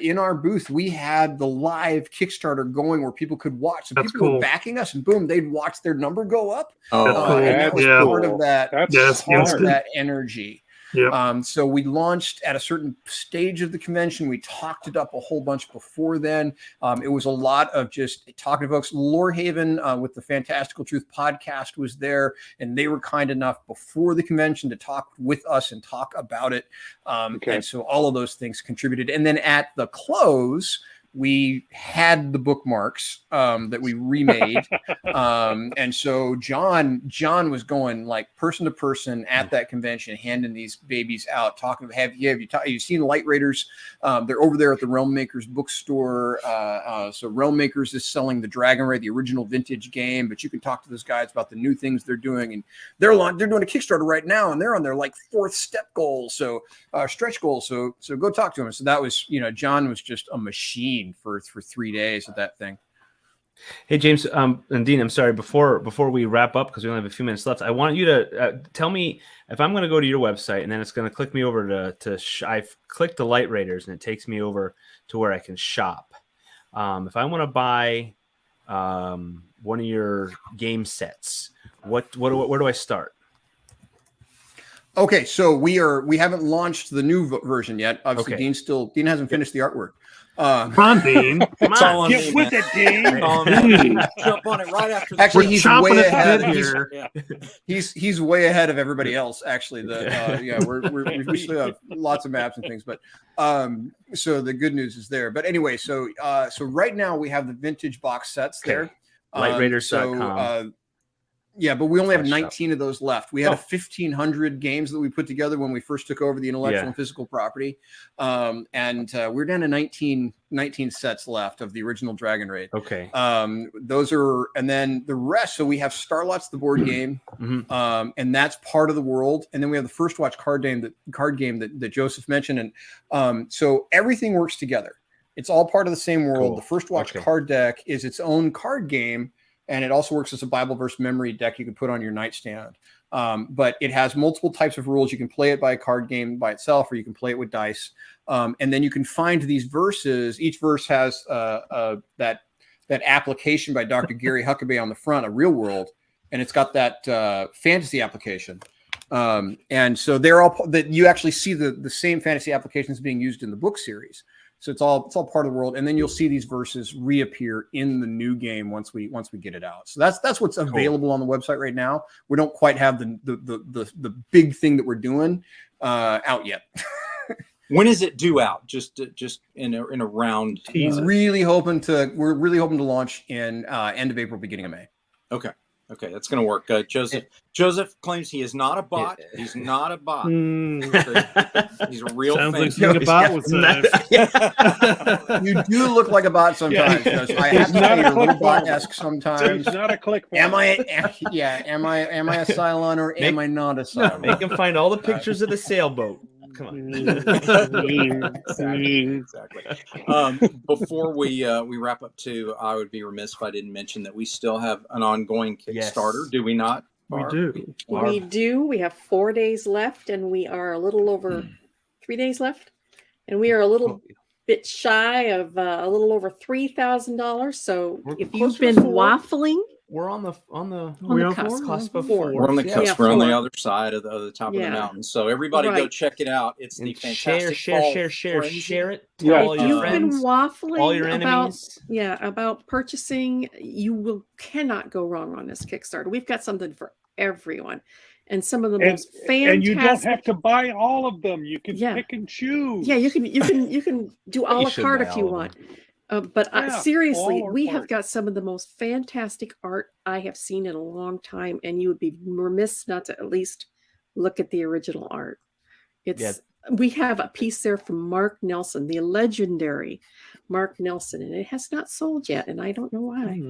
in our booth we had the live Kickstarter going where people could watch. So That's people were cool. backing us, and boom, they'd watch their number go up. That's cool. And that was Yeah. part of that. That's Part of smart. that energy. Yep. So we launched at a certain stage of the convention. We talked it up a whole bunch before then. It was a lot of just talking to folks. Lorehaven with the Fantastical Truth podcast was there, and they were kind enough before the convention to talk with us and talk about it. Okay. And so all of those things contributed. And then at the close, we had the bookmarks that we remade. And so John was going like person to person at that convention, handing these babies out, talking to have you seen Light Raiders? They're over there at the Realm Makers bookstore. So Realm Makers is selling the Dragon Ray, the original vintage game, but you can talk to those guys about the new things they're doing. And they're doing a Kickstarter right now, and they're on their like 4th step goal. So stretch goal. So go talk to him. So that was, John was just a machine for 3 days of that thing. Hey James and Dean, I'm sorry. Before we wrap up, because we only have a few minutes left, I want you to tell me if I'm going to go to your website, and then it's going to click me over I've clicked the Light Raiders, and it takes me over to where I can shop. If I want to buy one of your game sets, where do I start? Okay, so we haven't launched the new version yet. Obviously, Okay. Dean hasn't finished the artwork. Come on, Dean. It's all on Get me, with man. it, Dean. It's all on me. Jump on it right after. Actually, We're he's chomping way at the ahead. bit here. Yeah. He's way ahead of everybody else. Actually, we still have lots of maps and things, but so the good news is there. But anyway, so right now we have the vintage box sets there. Lightraiders.com. Yeah, but we only have Shop. 19 of those left. We had 1,500 games that we put together when we first took over the intellectual and physical property. And we're down to 19 sets left of the original Dragon Raid. Okay. Those are, and then the rest. So we have Starlots, the board game, and that's part of the world. And then we have the First Watch card game that Joseph mentioned. And so everything works together. It's all part of the same world. Cool. The First Watch card deck is its own card game. And it also works as a Bible verse memory deck you can put on your nightstand. But it has multiple types of rules. You can play it by a card game by itself, or you can play it with dice. And then you can find these verses. Each verse has that application by Dr. Gary Huckabee on the front, a real world, and it's got that fantasy application. And so they're all that you actually see the same fantasy applications being used in the book series. So it's all part of the world, and then you'll see these verses reappear in the new game once we get it out. So that's what's available on the website right now. We don't quite have the big thing that we're doing out yet. When is it due out? Just in a round. We're really hoping to launch in end of April, beginning of May. Okay, that's going to work. Joseph claims he is not a bot. He's not a bot. He's a real Sounds fan. like something a bot would say. You do look like a bot sometimes. Joseph. I have to say you're a little bot-esque sometimes. He's not a click. Am I a Cylon or am I not a Cylon? Make him find all the pictures of the sailboat. Come on. Exactly. Before we wrap up too, I would be remiss if I didn't mention that we still have an ongoing Kickstarter. Yes. Do we not? We Barb? do. We do. We have 4 days left, and we are a little over 3 days left, and we are a little bit shy of a little over $3,000. So We're if closer you've to been 4. waffling, We're on the cusp of four. 4. We're on the cusp. Yeah, We're on the 4. other side of the top of the Yeah. mountain. So everybody go Right. check it out. It's the And fantastic share Frenzy. it. Tell Yeah. all If your you've been friends, waffling all your about enemies. about purchasing, you cannot go wrong on this Kickstarter. We've got something for everyone, and some of the most fantastic. And you don't have to buy all of them. You can Yeah. pick and choose. Yeah, you can do a la should carte buy if you all of want. But Yeah, seriously, all or we have part. got some of the most fantastic art I have seen in a long time, and you would be remiss not to at least look at the original art. We have a piece there from Mark Nelson, the legendary Mark Nelson, and it has not sold yet, and I don't know why.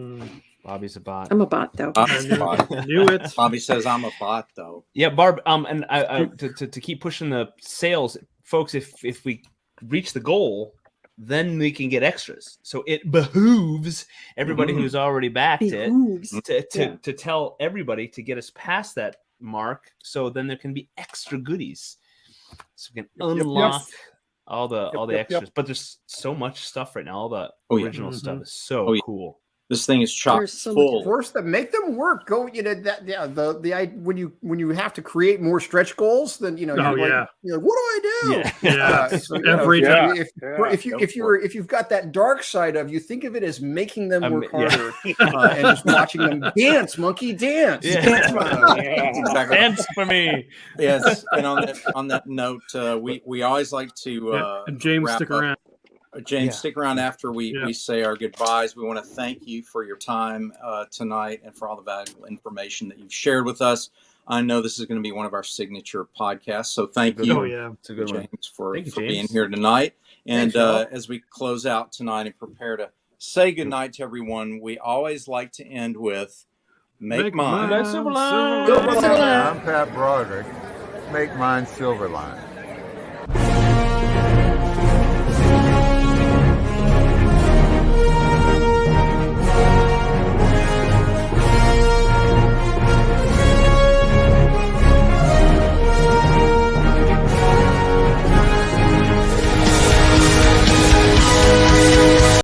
Bobby's a bot. I'm a bot though. Bobby's a bot. Knew it. Bobby says I'm a bot though. Yeah, Barb. And I to keep pushing the sales, folks. If we reach the goal, then we can get extras. So it behooves everybody who's already backed Behooves. it to tell everybody to get us past that mark. So then there can be extra goodies. So we can Yep, yep, unlock all the yep, extras. yep. But there's so much stuff right now. All the Oh, yeah. original Mhm. stuff is so Oh, yeah. cool. This thing is chock There's so much- full. Force them, make them work. Go, that when you have to create more stretch goals, then you're Oh, like, yeah. you're like, what do I do? Yeah. Yeah. So, Every time. if you've got that dark side of you, think of it as making them work yeah. harder and just watching them dance, monkey dance. Yeah. That's exactly. Dance for me. Yes, and on that note, we always like to And James, wrap stick up. around. James, Yeah. stick around after we Yeah. say our goodbyes. We want to thank you for your time tonight and for all the valuable information that you've shared with us. I know this is going to be one of our signature podcasts, so thank Good you, Oh, yeah. It's a good one. James, for Thank you, being James. here tonight. And Thanks, y'all. as we close out tonight and prepare to say goodnight to everyone, we always like to end with "Make mine." Silverline. Silverline. I'm Pat Broderick. Make mine Silverline.